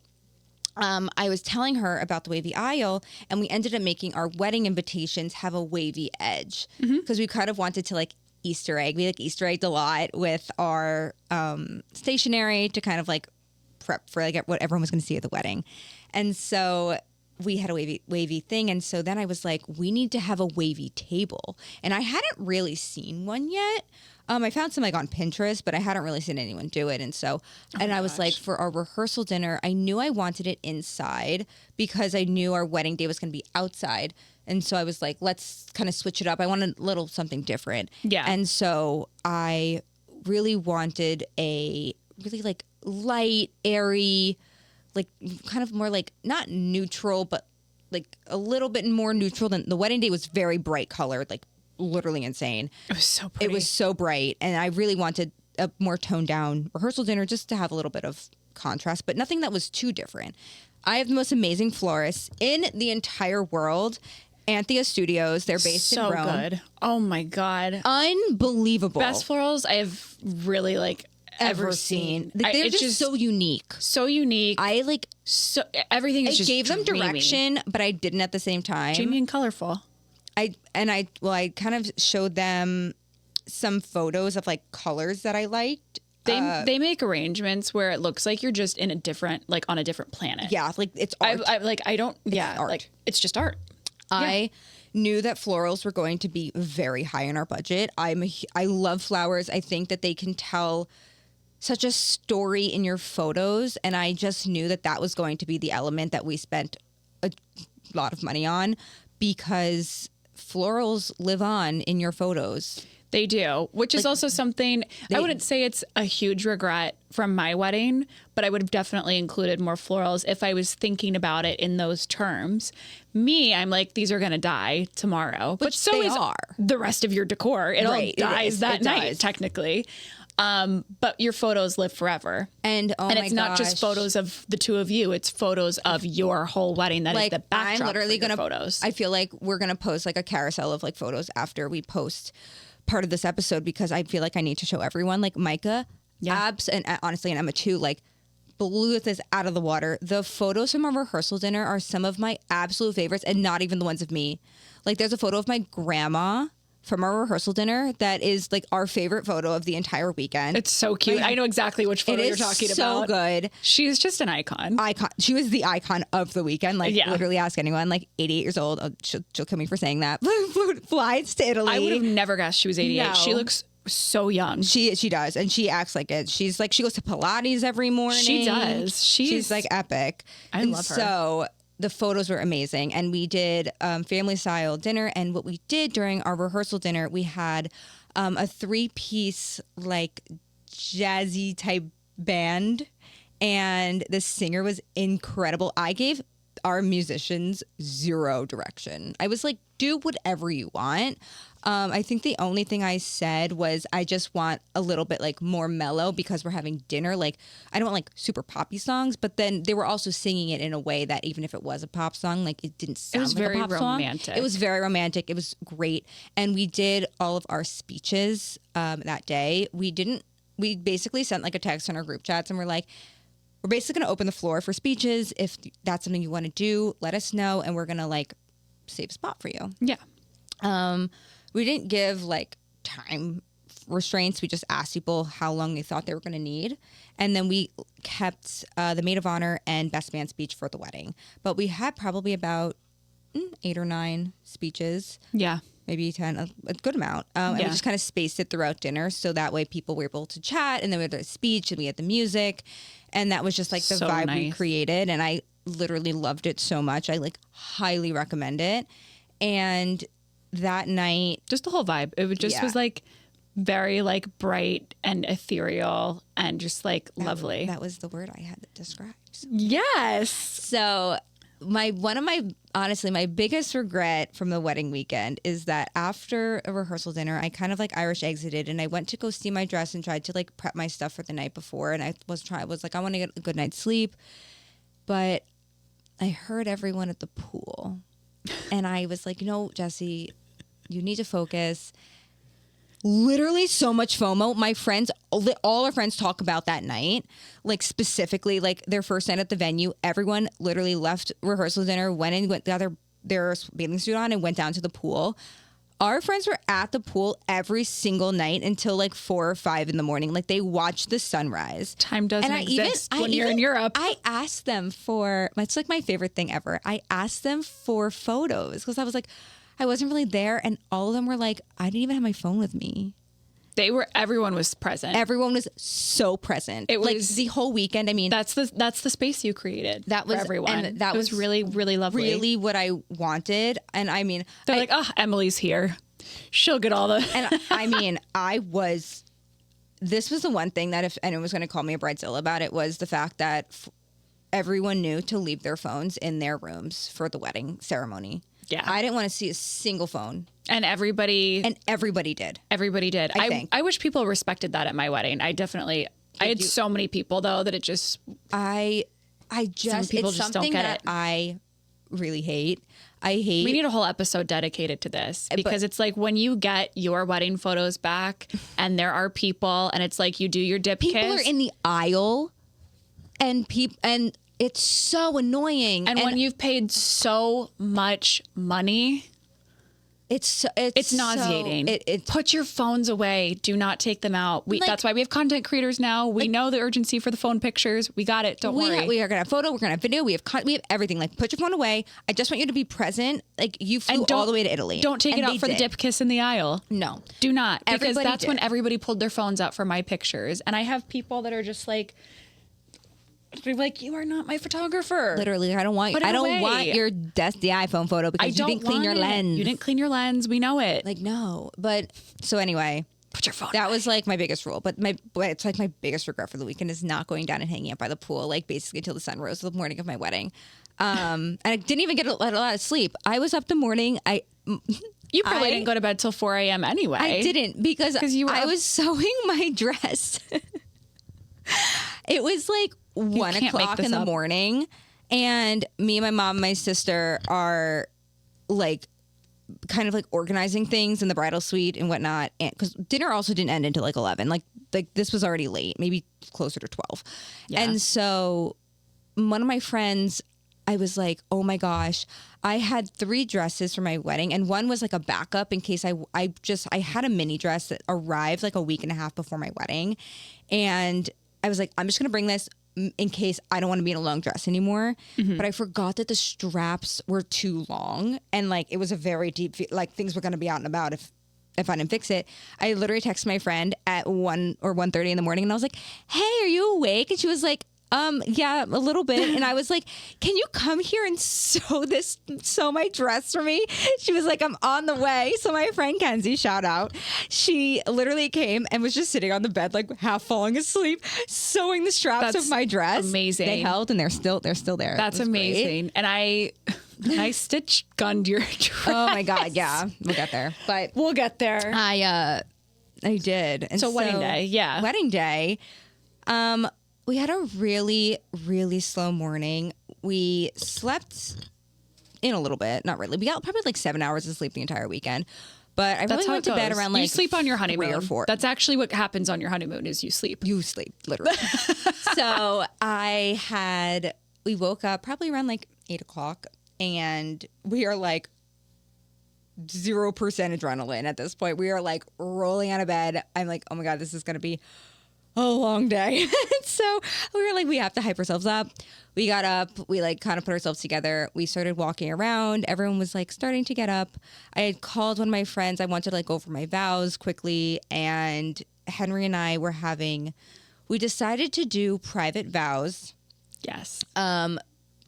Speaker 1: was telling her about the wavy aisle, and we ended up making our wedding invitations have a wavy edge because we kind of wanted to like Easter egg. We like Easter egged a lot with our stationery to kind of like prep for like what everyone was going to see at the wedding. And so we had a wavy thing. And so then I was like, we need to have a wavy table. And I hadn't really seen one yet. I found some like on Pinterest, but I hadn't really seen anyone do it. And so, I was like, for our rehearsal dinner, I knew I wanted it inside because I knew our wedding day was going to be outside. And so I was like, let's kind of switch it up. I wanted a little something different.
Speaker 2: Yeah.
Speaker 1: And so I really wanted a really like light, airy, like kind of more like not neutral, but like a little bit more neutral than the wedding day was very bright colored, like literally insane.
Speaker 2: It was so pretty.
Speaker 1: It was so bright, and I really wanted a more toned down rehearsal dinner just to have a little bit of contrast, but nothing that was too different. I have the most amazing florists in the entire world. Anthea Studios. They're based
Speaker 2: so
Speaker 1: in Rome.
Speaker 2: good. Oh my god.
Speaker 1: Unbelievable.
Speaker 2: Best florals I have really like ever seen.
Speaker 1: Like, they're
Speaker 2: It's
Speaker 1: just so unique.
Speaker 2: so unique.
Speaker 1: I like.
Speaker 2: So everything
Speaker 1: I
Speaker 2: is just
Speaker 1: gave them
Speaker 2: dreamy.
Speaker 1: direction, but I didn't at the same time.
Speaker 2: Dreamy and colorful.
Speaker 1: I kind of showed them some photos of like colors that I liked.
Speaker 2: They make arrangements where it looks like you're just in a different, like on a different planet.
Speaker 1: Yeah, like it's art.
Speaker 2: I don't. Yeah,
Speaker 1: art.
Speaker 2: like it's just art.
Speaker 1: I knew that florals were going to be very high in our budget. I love flowers. I think that they can tell such a story in your photos, and I just knew that that was going to be the element that we spent a lot of money on, because florals live on in your photos.
Speaker 2: They do, which is also something I wouldn't say it's a huge regret from my wedding, but I would have definitely included more florals if I was thinking about it in those terms. Me, I'm like, these are going to die tomorrow, but so
Speaker 1: they
Speaker 2: is
Speaker 1: are.
Speaker 2: the rest of your decor. It
Speaker 1: Right, it
Speaker 2: all dies
Speaker 1: is.
Speaker 2: that
Speaker 1: It
Speaker 2: night,
Speaker 1: does.
Speaker 2: technically. But your photos live forever.
Speaker 1: And
Speaker 2: And it's not just photos of the two of you; it's photos of your whole wedding. That is
Speaker 1: like
Speaker 2: the backdrop.
Speaker 1: I'm literally
Speaker 2: for your
Speaker 1: gonna
Speaker 2: photos.
Speaker 1: I feel like we're gonna post like a carousel of like photos after we post part of this episode, because I feel like I need to show everyone, like Micah,
Speaker 2: Yeah.
Speaker 1: Abs, and honestly, and Emma too, like blew this out of the water. The photos from our rehearsal dinner are some of my absolute favorites, and not even the ones of me. Like, there's a photo of my grandma from our rehearsal dinner that is like our favorite photo of the entire weekend.
Speaker 2: It's so cute. I know exactly which photo you're talking about.
Speaker 1: So good.
Speaker 2: She's just an icon.
Speaker 1: She was the icon of the weekend. Like, literally ask anyone, like 88 years old. Oh, she'll kill me for saying that. Flies to Italy.
Speaker 2: I would have never guessed she was 88.
Speaker 1: No.
Speaker 2: She looks so young.
Speaker 1: She does, and she acts like it. She's like, she goes to Pilates every morning.
Speaker 2: She does.
Speaker 1: She's like epic.
Speaker 2: I love her.
Speaker 1: So the photos were amazing, and we did family style dinner. And what we did during our rehearsal dinner, we had a 3-piece like jazzy type band, and the singer was incredible. I gave our musicians zero direction. I was like, do whatever you want. I think the only thing I said was, I just want a little bit like more mellow because we're having dinner. Like, I don't want like super poppy songs, but then they were also singing it in a way that even if it was a pop song, like it didn't sound like
Speaker 2: very
Speaker 1: a pop
Speaker 2: romantic.
Speaker 1: song. It was very romantic. It was great. And we did all of our speeches that day. We basically sent like a text on our group chats, and we're like, we're basically going to open the floor for speeches. If that's something you want to do, let us know, and we're going to like save a spot for you.
Speaker 2: Yeah.
Speaker 1: We didn't give like time restraints. We just asked people how long they thought they were going to need. And then we kept the maid of honor and best man speech for the wedding. But we had probably about 8 or 9 speeches.
Speaker 2: Yeah.
Speaker 1: Maybe 10, a good amount. And we just kind of spaced it throughout dinner. So that way people were able to chat, and then we had the speech and we had the music. And that was just like the
Speaker 2: So
Speaker 1: vibe we
Speaker 2: nice.
Speaker 1: created. And I literally loved it so much. I like highly recommend it. And that night,
Speaker 2: Just the whole vibe. It was like very like bright and ethereal and just like lovely.
Speaker 1: That was the word I had that describes.
Speaker 2: Yes.
Speaker 1: So honestly, my biggest regret from the wedding weekend is that after a rehearsal dinner, I kind of like Irish exited, and I went to go see my dress and tried to like prep my stuff for the night before. And I was like, I want to get a good night's sleep. But I heard everyone at the pool, and I was like, Jesse, you need to focus. Literally so much FOMO. My friends, all our friends talk about that night, like specifically like their first night at the venue. Everyone literally left rehearsal dinner, got their bathing suit on, and went down to the pool. Our friends were at the pool every single night until like 4 or 5 in the morning. Like, they watched the sunrise.
Speaker 2: Time doesn't exist when you're in Europe.
Speaker 1: I asked them it's like my favorite thing ever. I asked them for photos because I was like, I wasn't really there, and all of them were like, I didn't even have my phone with me.
Speaker 2: Everyone was present.
Speaker 1: Everyone was so present.
Speaker 2: It was
Speaker 1: like the whole weekend. I mean,
Speaker 2: that's the space you created. That was for everyone.
Speaker 1: And that
Speaker 2: was really, really lovely.
Speaker 1: Really what I wanted. And I mean,
Speaker 2: they're like, oh, Emily's here. She'll get all the.
Speaker 1: And I mean, this was the one thing that if anyone was going to call me a bridezilla about it, was the fact that everyone knew to leave their phones in their rooms for the wedding ceremony.
Speaker 2: Yeah.
Speaker 1: I didn't want to see a single phone.
Speaker 2: And everybody did.
Speaker 1: Everybody did.
Speaker 2: I wish people respected that at my wedding. I had so many people though that it just.
Speaker 1: Some people
Speaker 2: just
Speaker 1: something
Speaker 2: don't get
Speaker 1: that
Speaker 2: it.
Speaker 1: I really hate.
Speaker 2: We need a whole episode dedicated to this, because it's like when you get your wedding photos back and there are people and it's like you do your dip
Speaker 1: people
Speaker 2: kiss.
Speaker 1: are in the aisle and it's so annoying.
Speaker 2: And when you've paid so much money, it's nauseating. Put your phones away. Do not take them out. That's why we have content creators now. We know the urgency for the phone pictures. We got it. Don't worry.
Speaker 1: We are going to have photo. We're going to have video. We have everything. Like, put your phone away. I just want you to be present. Like, you flew all the way to Italy.
Speaker 2: Don't take it out for the dip kiss in the aisle.
Speaker 1: No.
Speaker 2: Do not. Because
Speaker 1: Everybody
Speaker 2: that's when everybody pulled their phones out for my pictures. And I have people that are just like, you are not my photographer.
Speaker 1: Literally, I don't want your dusty iPhone photo because you didn't clean your lens.
Speaker 2: You didn't clean your lens. We know it.
Speaker 1: Like, no. But so anyway,
Speaker 2: put your phone
Speaker 1: That
Speaker 2: away.
Speaker 1: Was like my biggest rule. But it's like my biggest regret for the weekend is not going down and hanging out by the pool, like basically until the sun rose the morning of my wedding. And I didn't even get a lot of sleep. I was up the morning.
Speaker 2: You probably didn't go to bed till 4 a.m. anyway.
Speaker 1: I didn't because I was sewing my dress. It was like 1 o'clock in the morning, and me and my mom and my sister are like kind of like organizing things in the bridal suite and whatnot. And because dinner also didn't end until like 11, like this was already late, maybe closer to 12.
Speaker 2: Yeah.
Speaker 1: And so one of my friends, I was like, oh my gosh, I had 3 dresses for my wedding, and one was like a backup in case I had a mini dress that arrived like a week and a half before my wedding. And I was like, I'm just going to bring this in case I don't want to be in a long dress anymore.
Speaker 2: Mm-hmm.
Speaker 1: But I forgot that the straps were too long, and like it was a very deep, like things were going to be out and about if I didn't fix it. I literally texted my friend at 1 or 1:30 in the morning, and I was like, hey, are you awake? And she was like, yeah, a little bit. And I was like, can you come here and sew my dress for me? She was like, I'm on the way. So my friend Kenzie, shout out, she literally came and was just sitting on the bed, like half falling asleep, sewing the straps of my dress.
Speaker 2: Amazing.
Speaker 1: They held, and they're still there.
Speaker 2: That's amazing.
Speaker 1: Great.
Speaker 2: And I stitch gunned your dress.
Speaker 1: Oh my God. Yeah, we'll get there. But
Speaker 2: We'll get there.
Speaker 1: I did. And
Speaker 2: So wedding day, yeah.
Speaker 1: Wedding day. We had a really, really slow morning. We slept in a little bit, not really. We got probably like 7 hours of sleep the entire weekend. But I really went to bed around like
Speaker 2: you sleep on your honeymoon.
Speaker 1: 3 or 4.
Speaker 2: That's actually what happens on your honeymoon is you sleep.
Speaker 1: You sleep, literally. So we woke up probably around like 8 o'clock, and we are like 0% adrenaline at this point. We are like rolling out of bed. I'm like, oh my God, this is going to be a long day. So we were like, we have to hype ourselves up. We got up, we like kind of put ourselves together. We started walking around. Everyone was like starting to get up. I had called one of my friends. I wanted to like go over my vows quickly. And Henry and I we decided to do private vows
Speaker 2: Yes.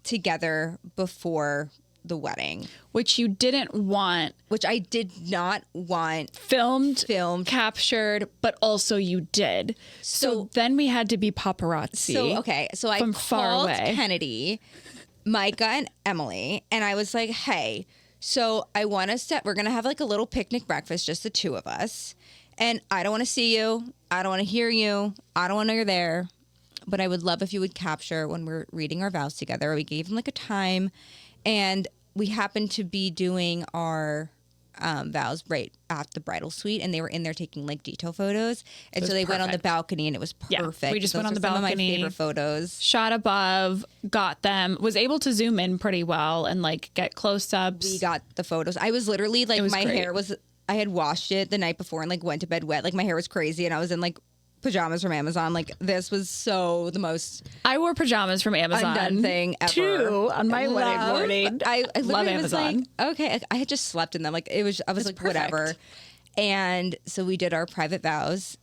Speaker 1: together before the wedding,
Speaker 2: Which you didn't want
Speaker 1: which I did not want
Speaker 2: filmed,
Speaker 1: captured,
Speaker 2: but also you did. So then we had to be paparazzi.
Speaker 1: So I
Speaker 2: from far
Speaker 1: called
Speaker 2: away.
Speaker 1: Kennedy, Micah, and Emily, and I was like, hey, so we're going to have like a little picnic breakfast, just the 2 of us. And I don't want to see you. I don't want to hear you. I don't want to know you're there. But I would love if you would capture when we're reading our vows together. We gave them like a time, and we happened to be doing our vows right at the bridal suite, and they were in there taking like detail photos. And so they went on the balcony, and it was perfect.
Speaker 2: Yeah, we just
Speaker 1: Those
Speaker 2: went on
Speaker 1: are
Speaker 2: the
Speaker 1: some of my
Speaker 2: balcony.
Speaker 1: favorite photos.
Speaker 2: Shot above, got them, was able to zoom in pretty well and like get close ups.
Speaker 1: We got the photos. I was literally like,
Speaker 2: was
Speaker 1: my
Speaker 2: great.
Speaker 1: hair was, I had washed it the night before and like went to bed wet. Like my hair was crazy, and I was in like pajamas from Amazon. Like this was so the most
Speaker 2: I wore pajamas from Amazon.
Speaker 1: undone thing ever.
Speaker 2: Too, on my wedding
Speaker 1: Love.
Speaker 2: morning.
Speaker 1: I
Speaker 2: Love
Speaker 1: literally was like,
Speaker 2: Amazon.
Speaker 1: okay. I had just slept in them. Like I was like,
Speaker 2: perfect.
Speaker 1: whatever. And so we did our private vows,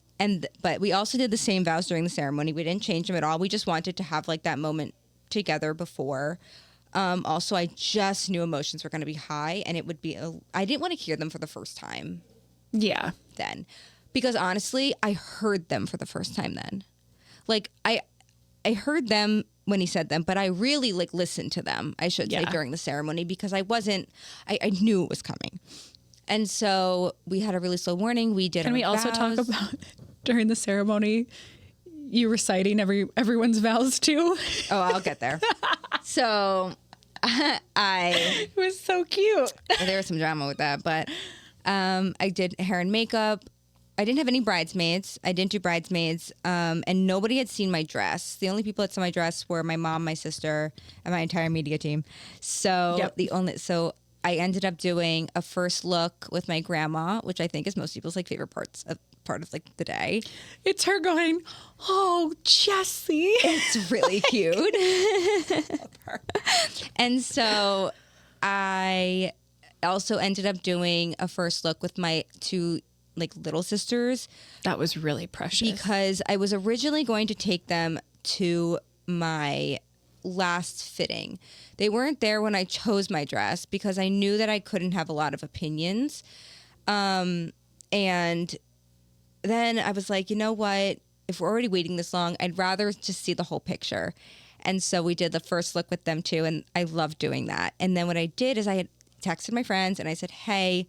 Speaker 1: but we also did the same vows during the ceremony. We didn't change them at all. We just wanted to have like that moment together before. Also, I just knew emotions were going to be high, and it would be. I didn't want to hear them for the first time
Speaker 2: Yeah.
Speaker 1: then, because honestly, I heard them for the first time then. Like I heard them when he said them, but I really like listened to them, I should say,
Speaker 2: Yeah.
Speaker 1: during the ceremony, because I knew it was coming. And so we had a really slow morning. We did.
Speaker 2: Can we also talk about during the ceremony you reciting everyone's vows too?
Speaker 1: Oh, I'll get there. So
Speaker 2: It was so cute.
Speaker 1: there was some drama with that, but I did hair and makeup. I didn't have any bridesmaids. I didn't do bridesmaids, and nobody had seen my dress. The only people that saw my dress were my mom, my sister, and my entire media team. So
Speaker 2: Yep.
Speaker 1: I ended up doing a first look with my grandma, which I think is most people's like favorite part of like the day.
Speaker 2: It's her going, "Oh, Jessie."
Speaker 1: It's really cute. And so I also ended up doing a first look with my 2 like little sisters,
Speaker 2: That was really precious.
Speaker 1: because I was originally going to take them to my last fitting. They weren't there when I chose my dress because I knew that I couldn't have a lot of opinions. And then I was like, you know what? If we're already waiting this long, I'd rather just see the whole picture. And so we did the first look with them too, and I loved doing that. And then what I did is I had texted my friends and I said, hey,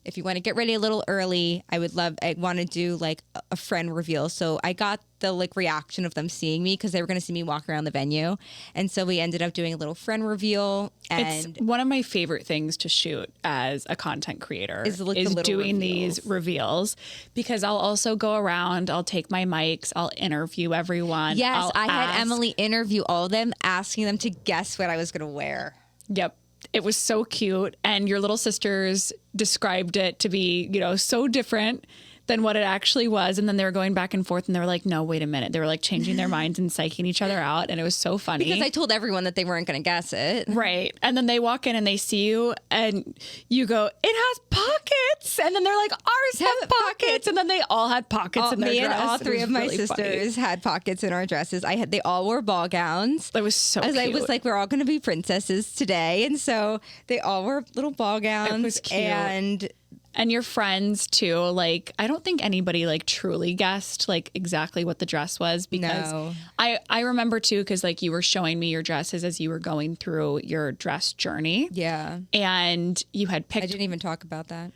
Speaker 1: if you want to get ready a little early, I want to do like a friend reveal. So I got the like reaction of them seeing me because they were going to see me walk around the venue. And so we ended up doing a little friend reveal. And
Speaker 2: It's one of my favorite things to shoot as a content creator
Speaker 1: Is, like, the little
Speaker 2: doing
Speaker 1: reveals.
Speaker 2: these reveals, because I'll also go around, I'll take my mics, I'll interview everyone.
Speaker 1: yes,
Speaker 2: I'll
Speaker 1: I had
Speaker 2: ask-
Speaker 1: Emily interview all of them, asking them to guess what I was going to wear.
Speaker 2: Yep. It was so cute. And your little sisters described it to be, so different than what it actually was. And then they were going back and forth and they were like, no, wait a minute. They were like changing their minds and psyching each other out. And it was so funny.
Speaker 1: Because I told everyone that they weren't going to guess it.
Speaker 2: Right. And then they walk in and they see you and you go, it has pockets. And then they're like, ours have pockets. And then they all had pockets in their
Speaker 1: Me
Speaker 2: dress.
Speaker 1: and all
Speaker 2: It
Speaker 1: three
Speaker 2: was
Speaker 1: of my
Speaker 2: really
Speaker 1: sisters
Speaker 2: funny.
Speaker 1: had pockets in our dresses. They all wore ball gowns.
Speaker 2: That was so
Speaker 1: As
Speaker 2: cute.
Speaker 1: I was like, we're all going to be princesses today. And so they all wore little ball gowns.
Speaker 2: was cute.
Speaker 1: And
Speaker 2: your friends too. Like, I don't think anybody like truly guessed like exactly what the dress was, because
Speaker 1: No.
Speaker 2: I remember too, because like you were showing me your dresses as you were going through your dress journey.
Speaker 1: yeah,
Speaker 2: And you had
Speaker 1: I
Speaker 2: picked,
Speaker 1: didn't even talk about that.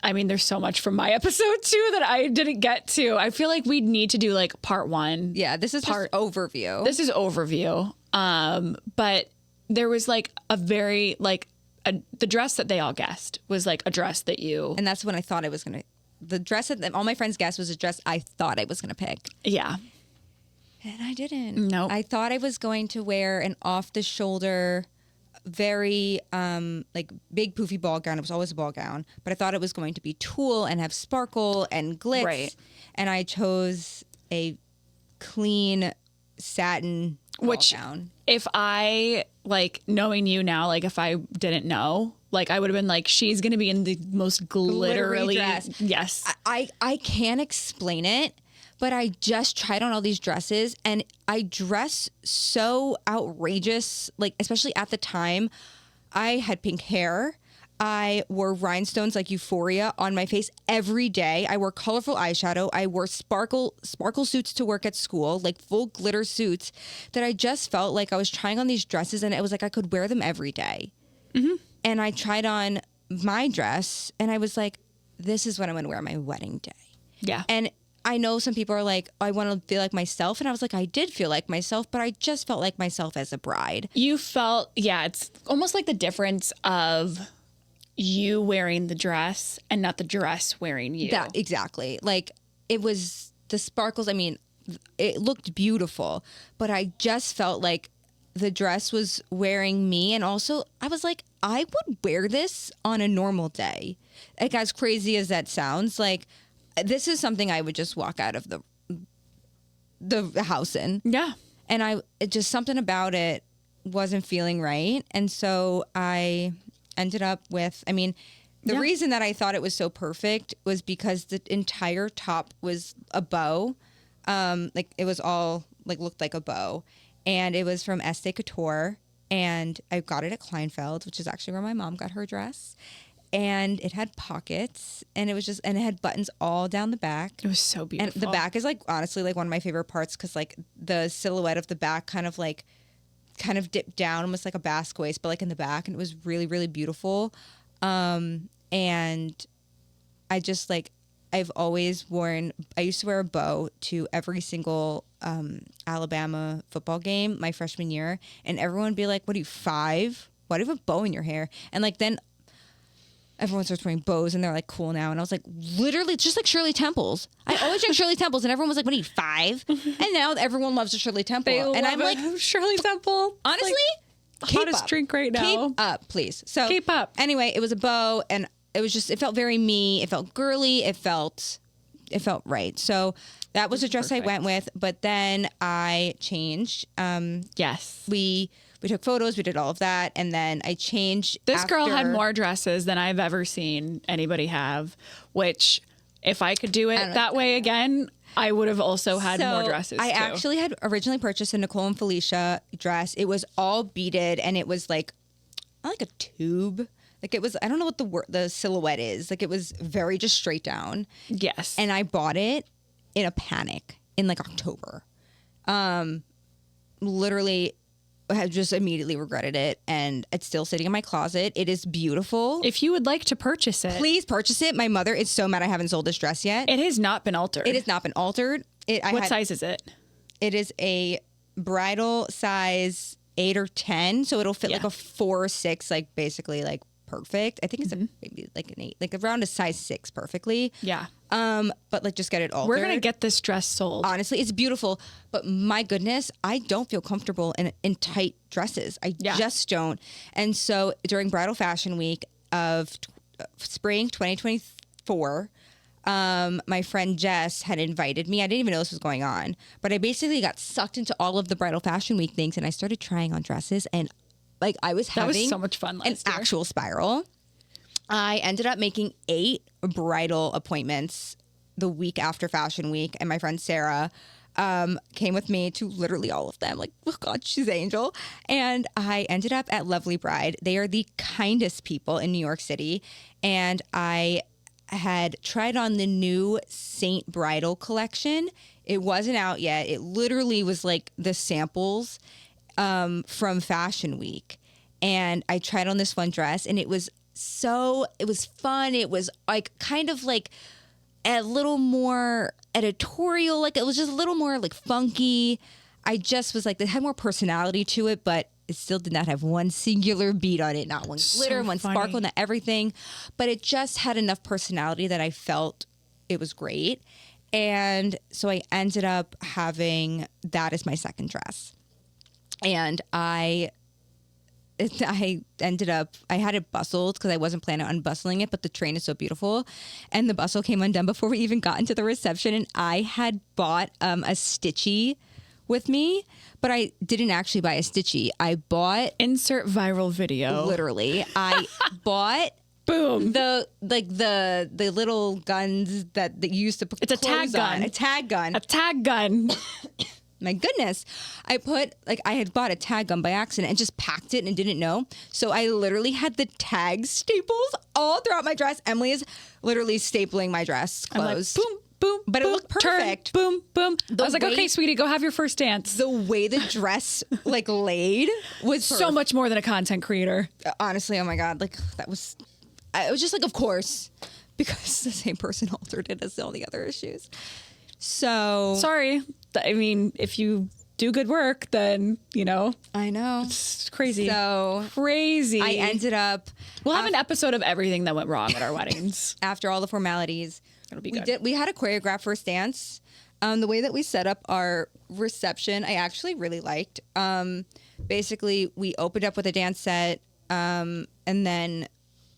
Speaker 2: I mean, there's so much from my episode too that I didn't get to. I feel like we need to do like part one.
Speaker 1: Yeah, this is just overview.
Speaker 2: This is overview. But there was like a very like the dress that they all guessed was like a dress that you.
Speaker 1: And that's when I thought I was going to. The dress that all my friends guessed was a dress I thought I was going to pick.
Speaker 2: Yeah.
Speaker 1: And I didn't.
Speaker 2: Nope.
Speaker 1: I thought I was going to wear an off the shoulder, very like big poofy ball gown. It was always a ball gown, but I thought it was going to be tulle and have sparkle and glitz.
Speaker 2: Right.
Speaker 1: And I chose a clean satin ball gown.
Speaker 2: If I like knowing you now, like if I didn't know, like I would have been like, she's going to be in the most glittery
Speaker 1: dress.
Speaker 2: Yes.
Speaker 1: I can't explain it, but I just tried on all these dresses and I dress so outrageous, like especially at the time. I had pink hair. I wore rhinestones like Euphoria on my face every day. I wore colorful eyeshadow. I wore sparkle suits to work at school, like full glitter suits, that I just felt like I was trying on these dresses and it was like I could wear them every day.
Speaker 2: Mm-hmm.
Speaker 1: And I tried on my dress and I was like, this is what I'm going to wear on my wedding day.
Speaker 2: Yeah.
Speaker 1: And I know some people are like, I want to feel like myself. And I was like, I did feel like myself, but I just felt like myself as a bride.
Speaker 2: You felt, yeah, it's almost like the difference of you wearing the dress and not the dress wearing you.
Speaker 1: That exactly. Like it was the sparkles. I mean, it looked beautiful, but I just felt like the dress was wearing me. And also I was like, I would wear this on a normal day. Like as crazy as that sounds, like this is something I would just walk out of the house in.
Speaker 2: Yeah.
Speaker 1: And it just something about it wasn't feeling right. And so I ended up with, I mean, the
Speaker 2: Yeah.
Speaker 1: reason that I thought it was so perfect was because the entire top was a bow. Like it was all like looked like a bow. And it was from Estee Couture. And I got it at Kleinfeld, which is actually where my mom got her dress. And it had pockets and it had buttons all down the back.
Speaker 2: It was so beautiful.
Speaker 1: And the back is like honestly like one of my favorite parts because like the silhouette of the back kind of dipped down almost like a basque waist, but like in the back, and it was really, really beautiful. And I just like I used to wear a bow to every single Alabama football game my freshman year, and everyone would be like, "What are you, 5? Why do you have a bow in your hair?" And like then everyone starts wearing bows and they're like cool now. And I was like, literally, it's just like Shirley Temples. I always drink Shirley Temples and everyone was like, what are you, 5? And now everyone loves a Shirley Temple. And I'm like,
Speaker 2: Shirley Temple.
Speaker 1: honestly,
Speaker 2: Like,
Speaker 1: keep
Speaker 2: hottest
Speaker 1: up.
Speaker 2: drink right now.
Speaker 1: Keep up, please. So
Speaker 2: Keep up.
Speaker 1: Anyway, it was a bow and it felt very me. It felt girly. It felt right. So that was the dress
Speaker 2: perfect.
Speaker 1: I went with. But then I changed.
Speaker 2: Yes.
Speaker 1: We took photos. We did all of that. And then I changed.
Speaker 2: This girl had
Speaker 1: after-
Speaker 2: more dresses than I've ever seen anybody have, which if I could do it that way again, I would have also had more dresses
Speaker 1: I
Speaker 2: too.
Speaker 1: actually had originally purchased a Nicole and Felicia dress. It was all beaded and it was like a tube. Like it was, I don't know what the silhouette is. Like it was very just straight down.
Speaker 2: Yes.
Speaker 1: And I bought it in a panic in like October. Literally have just immediately regretted it, and it's still sitting in my closet. It is beautiful.
Speaker 2: if you would like to purchase it,
Speaker 1: Please purchase it. My mother is so mad I haven't sold this dress yet.
Speaker 2: it has not been altered.
Speaker 1: It has not been altered.
Speaker 2: What size is it?
Speaker 1: It is a bridal size 8 or 10, so it'll fit like a 4 or 6, like basically like perfect. I think it's maybe like an 8, like around a size 6 perfectly.
Speaker 2: Yeah.
Speaker 1: But like just get it altered.
Speaker 2: We're gonna get this dress sold.
Speaker 1: Honestly, it's beautiful, but my goodness, I don't feel comfortable in tight dresses. I just don't. And so during Bridal Fashion Week of spring 2024, my friend Jess had invited me. I didn't even know this was going on, but I basically got sucked into all of the Bridal Fashion Week things, and I started trying on dresses, and like I was having
Speaker 2: that was so much fun last year.
Speaker 1: Actual spiral. I ended up making 8 bridal appointments the week after Fashion Week, and my friend Sarah came with me to literally all of them. Like, oh God, she's an angel. And I ended up at Lovely Bride. They are the kindest people in New York City, and I had tried on the new Saint Bridal collection. It wasn't out yet. It literally was like the samples from Fashion Week. And I tried on this one dress, and it was fun. It was like kind of like a little more editorial. Like it was just a little more like funky. I just was like, it had more personality to it, but it still did not have one singular bead on it. Not one glitter, one sparkle, not everything. But it just had enough personality that I felt it was great. And so I ended up having that as my second dress. And I ended up, I had it bustled because I wasn't planning on bustling it, but the train is so beautiful. And the bustle came undone before we even got into the reception. And I had bought a stitchy with me, but I didn't actually buy a stitchy. I bought...
Speaker 2: Insert viral video.
Speaker 1: Literally. I bought...
Speaker 2: Boom.
Speaker 1: The little guns that you used to put
Speaker 2: It's a tag gun.
Speaker 1: on. A tag gun.
Speaker 2: A tag gun.
Speaker 1: My goodness. I had bought a tag gun by accident and just packed it and didn't know. So I literally had the tag staples all throughout my dress. Emily is literally stapling my dress closed.
Speaker 2: I'm like, boom, boom,
Speaker 1: but
Speaker 2: boom,
Speaker 1: it looked perfect.
Speaker 2: Turn, boom, boom. I was like, okay, sweetie, go have your first dance.
Speaker 1: The way the dress like laid was
Speaker 2: so much more than a content creator.
Speaker 1: Honestly, oh my God. Like that was, I was just like, of course, because the same person altered it as all the other issues. So
Speaker 2: sorry. I mean, if you do good work, then, you know.
Speaker 1: I know.
Speaker 2: It's crazy.
Speaker 1: So
Speaker 2: crazy.
Speaker 1: I ended up.
Speaker 2: We'll have an episode of everything that went wrong at our weddings.
Speaker 1: After all the formalities.
Speaker 2: It'll be good.
Speaker 1: We had a choreographed first dance. The way that we set up our reception, I actually really liked. Basically, we opened up with a dance set, and then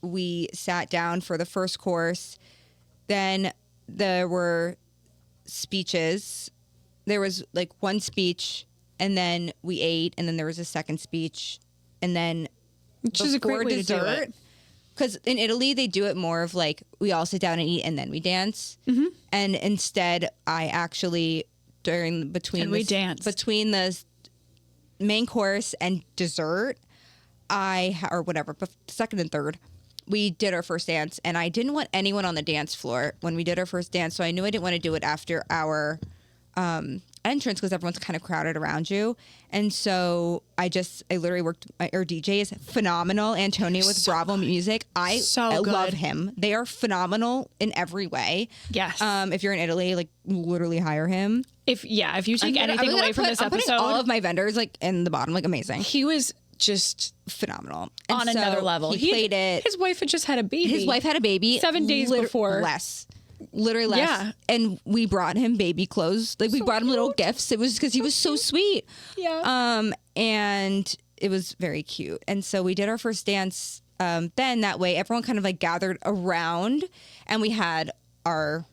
Speaker 1: we sat down for the first course. Then there were speeches. There was like one speech, and then we ate, and then there was a second speech, and then
Speaker 2: which is a great way to do it.
Speaker 1: Because in Italy, they do it more of like, we all sit down and eat, and then we dance. Mm-hmm. And instead, I actually, between the main course and dessert, or whatever, but second and third, we did our first dance. And I didn't want anyone on the dance floor when we did our first dance. So I knew I didn't want to do it after our entrance because everyone's kind of crowded around you. And so I literally worked. Our DJ is phenomenal, Antonio with Bravo Music. I love him. They are phenomenal in every way.
Speaker 2: Yes.
Speaker 1: If you're in Italy, like literally hire him.
Speaker 2: If you take anything away from this episode,
Speaker 1: all of my vendors like in the bottom, like amazing.
Speaker 2: He was just
Speaker 1: phenomenal
Speaker 2: on another level.
Speaker 1: He played it.
Speaker 2: His wife had just had a baby.
Speaker 1: His wife had a baby
Speaker 2: 7 days before.
Speaker 1: Literally less. Yeah. And we brought him baby clothes. Like we brought him little gifts. It was because he was so sweet.
Speaker 2: Yeah.
Speaker 1: And it was very cute. And so we did our first dance. Then that way everyone kind of like gathered around and we had our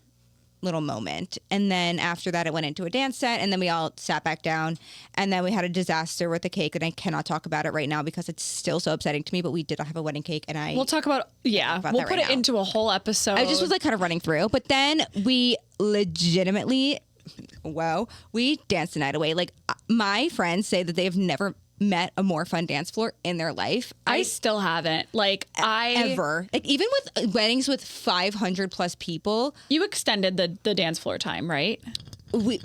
Speaker 1: little moment. And then after that it went into a dance set and then we all sat back down and then we had a disaster with the cake and I cannot talk about it right now because it's still so upsetting to me, but we did have a wedding cake and
Speaker 2: we'll talk about we'll put it into a whole episode.
Speaker 1: I just was like kind of running through, but then we legitimately we danced the night away. Like my friends say that they've never met a more fun dance floor in their life.
Speaker 2: I still haven't. Like
Speaker 1: ever. Like even with weddings with 500 plus people.
Speaker 2: You extended the dance floor time, right?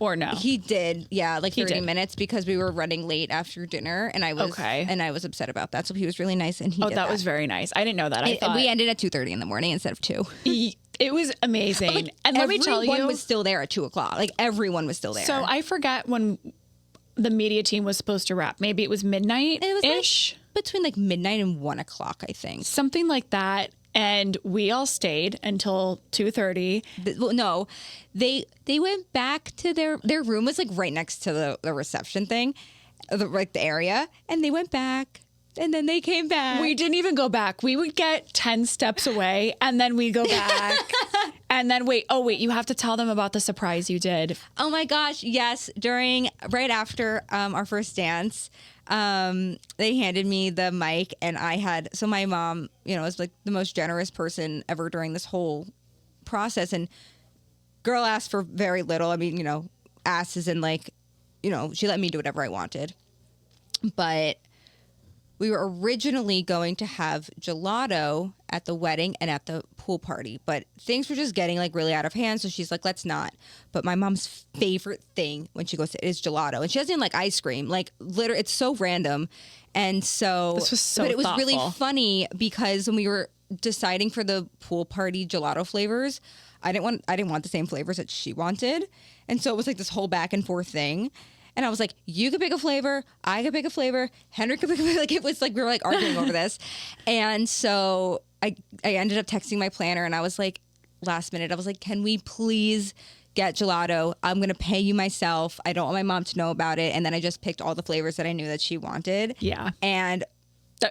Speaker 2: Or no?
Speaker 1: He did. Yeah, like 30 minutes because we were running late after dinner and I was upset about that. So he was really nice and that
Speaker 2: was very nice. I didn't know that. I thought
Speaker 1: we ended at 2:30 in the morning instead of 2.
Speaker 2: It was amazing.
Speaker 1: Like,
Speaker 2: and let me tell you,
Speaker 1: everyone was still there at 2:00. Like everyone was still there.
Speaker 2: so I forget when the media team was supposed to wrap. Maybe it was midnight-ish.
Speaker 1: Between like midnight and 1:00, I think.
Speaker 2: Something like that. And we all stayed until 2:30.
Speaker 1: No, they went back to their room was like right next to the reception thing, like the area, and they went back. And then they came back.
Speaker 2: We didn't even go back. We would get 10 steps away and then we go back. And then wait, you have to tell them about the surprise you did.
Speaker 1: Oh my gosh, yes. Right after our first dance, they handed me the mic and so my mom, is like the most generous person ever during this whole process. And girl asked for very little. I mean, asses and like, she let me do whatever I wanted. But we were originally going to have gelato at the wedding and at the pool party, but things were just getting like really out of hand. So she's like, let's not. But my mom's favorite thing when she goes to is gelato, and she doesn't even like ice cream. Like literally, it's so random. And so,
Speaker 2: this was so
Speaker 1: but it was
Speaker 2: thoughtful.
Speaker 1: really funny because when we were deciding for the pool party gelato flavors, I didn't want the same flavors that she wanted, and so it was like this whole back and forth thing. And I was like, you could pick a flavor, I could pick a flavor, Henry could pick a flavor. Like, it was like, we were like arguing over this. And so I ended up texting my planner and I was like, last minute, I was like, can we please get gelato? I'm going to pay you myself. I don't want my mom to know about it. And then I just picked all the flavors that I knew that she wanted.
Speaker 2: Yeah.
Speaker 1: And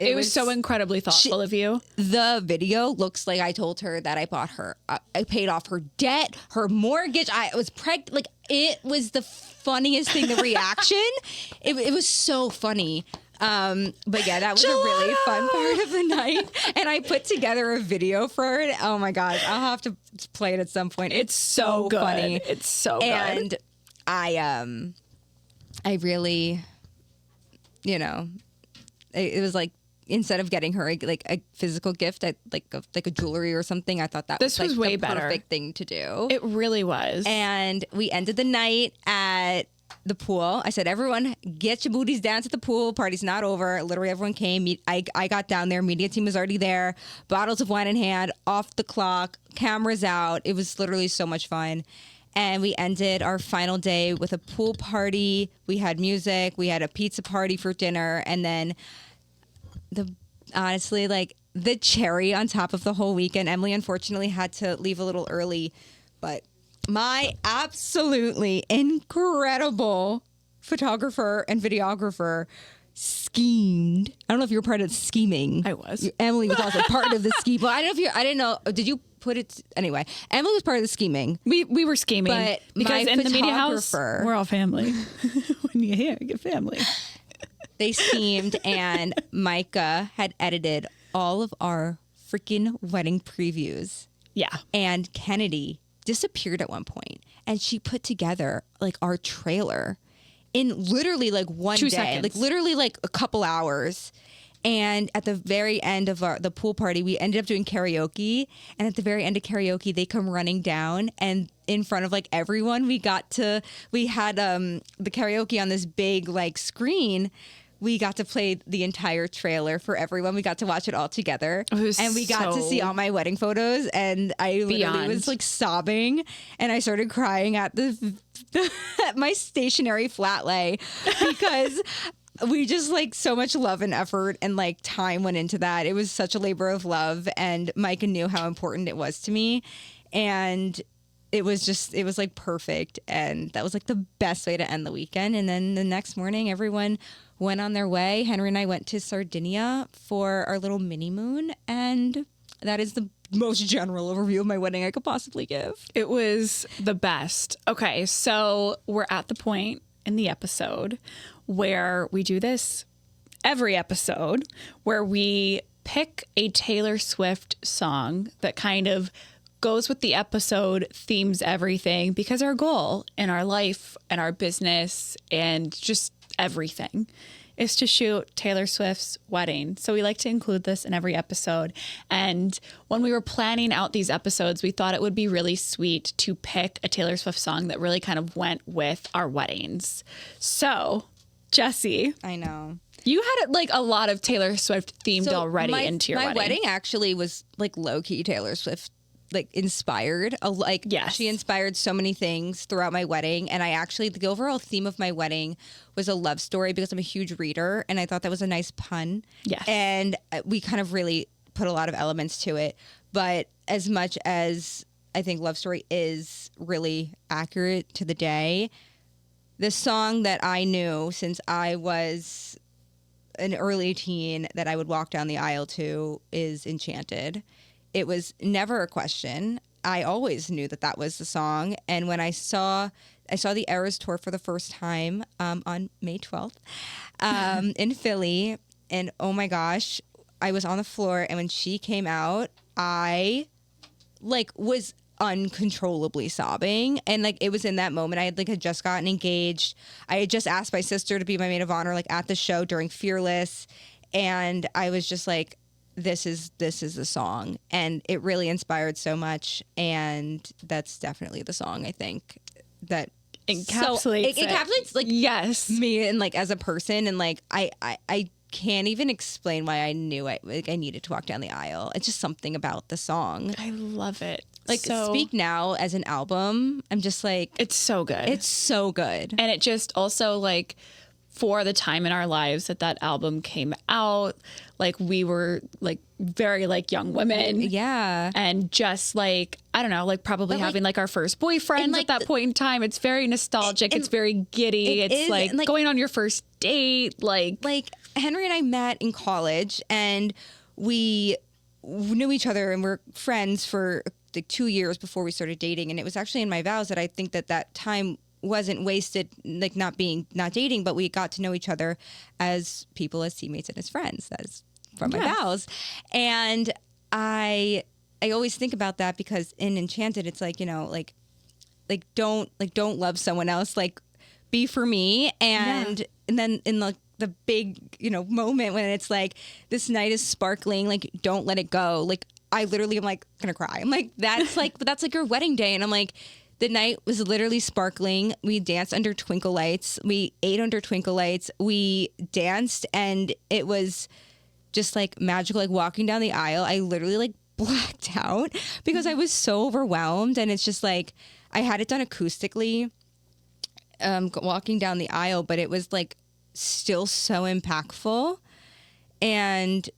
Speaker 2: it was so incredibly thoughtful of you.
Speaker 1: The video looks like I told her that I bought her, I paid off her debt, her mortgage. I was pregnant. Like, it was the funniest thing, the reaction. It was so funny. But yeah, that was a really fun part of the night. And I put together a video for it. Oh my gosh, I'll have to play it at some point.
Speaker 2: It's so good.
Speaker 1: Funny.
Speaker 2: It's so good.
Speaker 1: And I really, it was like, instead of getting her like a physical gift, like a jewelry or something, I thought that
Speaker 2: This was
Speaker 1: like
Speaker 2: way
Speaker 1: the
Speaker 2: better.
Speaker 1: Perfect thing to do.
Speaker 2: It really was.
Speaker 1: And we ended the night at the pool. I said, everyone, get your booties down to the pool. Party's not over. Literally, everyone came. I got down there. Media team was already there. Bottles of wine in hand, off the clock, cameras out. It was literally so much fun. And we ended our final day with a pool party. We had music. We had a pizza party for dinner. And then honestly, like the cherry on top of the whole weekend, Emily unfortunately had to leave a little early, but my absolutely incredible photographer and videographer schemed. I don't know if you were part of the scheming.
Speaker 2: I was.
Speaker 1: Emily was also part of the scheme. Well, I didn't know. Did you put it? Anyway, Emily was part of the scheming.
Speaker 2: We were scheming.
Speaker 1: But
Speaker 2: because
Speaker 1: my
Speaker 2: in the media house,
Speaker 1: photographer-
Speaker 2: we're all family. When you're here, you're family.
Speaker 1: They schemed, and Micah had edited all of our freaking wedding previews.
Speaker 2: Yeah.
Speaker 1: And Kennedy disappeared at one point, and she put together like our trailer in literally like 1
Speaker 2: 2
Speaker 1: day,
Speaker 2: seconds.
Speaker 1: like literally like a couple hours. And at the very end of the pool party, we ended up doing karaoke. And at the very end of karaoke, they come running down, and in front of like everyone, we had the karaoke on this big like screen. We got to play the entire trailer for everyone. We got to watch it all together. And we got to see all my wedding photos. And I literally was like sobbing. And I started crying at at my stationary flat lay because we just like so much love and effort and like time went into that. It was such a labor of love. And Micah knew how important it was to me. And it was like perfect. And that was like the best way to end the weekend. And then the next morning, everyone went on their way. Henry and I went to Sardinia for our little mini moon. And that is the most general overview of my wedding I could possibly give.
Speaker 2: It was the best. Okay, so we're at the point in the episode where we do this every episode, where we pick a Taylor Swift song that kind of goes with the episode, themes everything, because our goal in our life and our business and just everything is to shoot Taylor Swift's wedding. So we like to include this in every episode. And when we were planning out these episodes, we thought it would be really sweet to pick a Taylor Swift song that really kind of went with our weddings. So, Jessie,
Speaker 1: I know.
Speaker 2: you had like a lot of Taylor Swift themed already into your wedding.
Speaker 1: My wedding actually was like low-key Taylor Swift like inspired. Like
Speaker 2: Yes.
Speaker 1: she inspired so many things throughout my wedding. And I actually, the overall theme of my wedding was a love story because I'm a huge reader. And I thought that was a nice pun.
Speaker 2: Yes.
Speaker 1: And we kind of really put a lot of elements to it. But as much as I think love story is really accurate to the day, the song that I knew since I was an early teen that I would walk down the aisle to is Enchanted. It was never a question. I always knew that that was the song. And when I saw the Eras tour for the first time on May 12th in Philly, and oh my gosh, I was on the floor. And when she came out, I like was uncontrollably sobbing. And like it was in that moment I had just gotten engaged. I had just asked my sister to be my maid of honor like at the show during Fearless, and I was just like, this is the song. And it really inspired so much, and that's definitely the song I think that
Speaker 2: Encapsulates
Speaker 1: it encapsulates like
Speaker 2: yes.
Speaker 1: me and like as a person. And like I can't even explain why I knew I needed to walk down the aisle. It's just something about the song.
Speaker 2: I love it.
Speaker 1: Like Speak Now as an album, I'm just like,
Speaker 2: it's so good.
Speaker 1: it's so good.
Speaker 2: And it just also like for the time in our lives that album came out, like we were like very like young women.
Speaker 1: Yeah.
Speaker 2: And just like, I don't know, like probably
Speaker 1: like-
Speaker 2: having like our first boyfriends
Speaker 1: like,
Speaker 2: at that point in time. It's very nostalgic. It's very giddy.
Speaker 1: It
Speaker 2: It's
Speaker 1: is,
Speaker 2: like,
Speaker 1: and, like-
Speaker 2: going on your first date. Like
Speaker 1: Henry and I met in college, and we knew each other and were friends for like 2 years before we started dating. And it was actually in my vows that I think that time wasn't wasted, like not dating, but we got to know each other as people, as teammates, and as friends. That's from my vows. And I always think about that because in Enchanted, it's like, you know, like don't love someone else, like be for me. And then in the big, you know, moment when it's like, this night is sparkling, like don't let it go. Like I literally am like gonna cry. I'm like, that's like your wedding day. And I'm like, the night was literally sparkling. We danced under twinkle lights. We ate under twinkle lights. We danced, and it was just like magical. Like walking down the aisle, I literally like blacked out because I was so overwhelmed. And it's just like, I had it done acoustically, walking down the aisle, but it was like still so impactful. And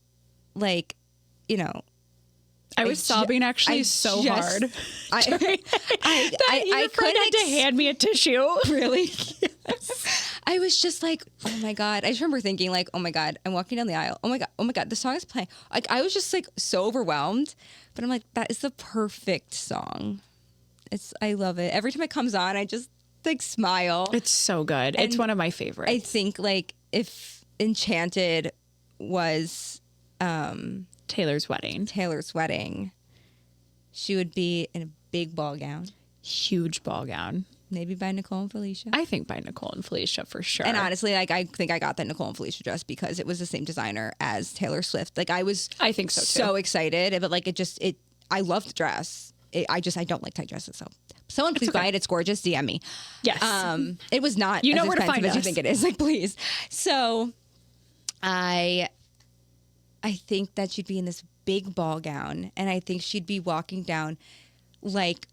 Speaker 1: like, you know,
Speaker 2: I was sobbing actually so hard.
Speaker 1: I
Speaker 2: Your friend had to hand me a tissue.
Speaker 1: Really? I was just like, oh my God. I just remember thinking like, oh my God, I'm walking down the aisle. Oh my God, the song is playing. Like I was just like so overwhelmed, but I'm like, that is the perfect song. I love it. Every time it comes on, I just like smile.
Speaker 2: It's so good. It's one of my favorites.
Speaker 1: I think like if Enchanted was
Speaker 2: Taylor's wedding.
Speaker 1: She would be in a big ball gown,
Speaker 2: Huge ball gown.
Speaker 1: maybe by Nicole and Felicia.
Speaker 2: I think by Nicole and Felicia for sure.
Speaker 1: And honestly, like I think I got that Nicole and Felicia dress because it was the same designer as Taylor Swift. Like I think so too. So excited, but like I love the dress. I don't like tight dresses. So someone please buy it. It's gorgeous. DM me.
Speaker 2: Yes.
Speaker 1: It was not
Speaker 2: You know
Speaker 1: as
Speaker 2: where to
Speaker 1: expensive
Speaker 2: find
Speaker 1: as you
Speaker 2: us.
Speaker 1: think it is. Like please. So I think that she'd be in this big ball gown, and I think she'd be walking down like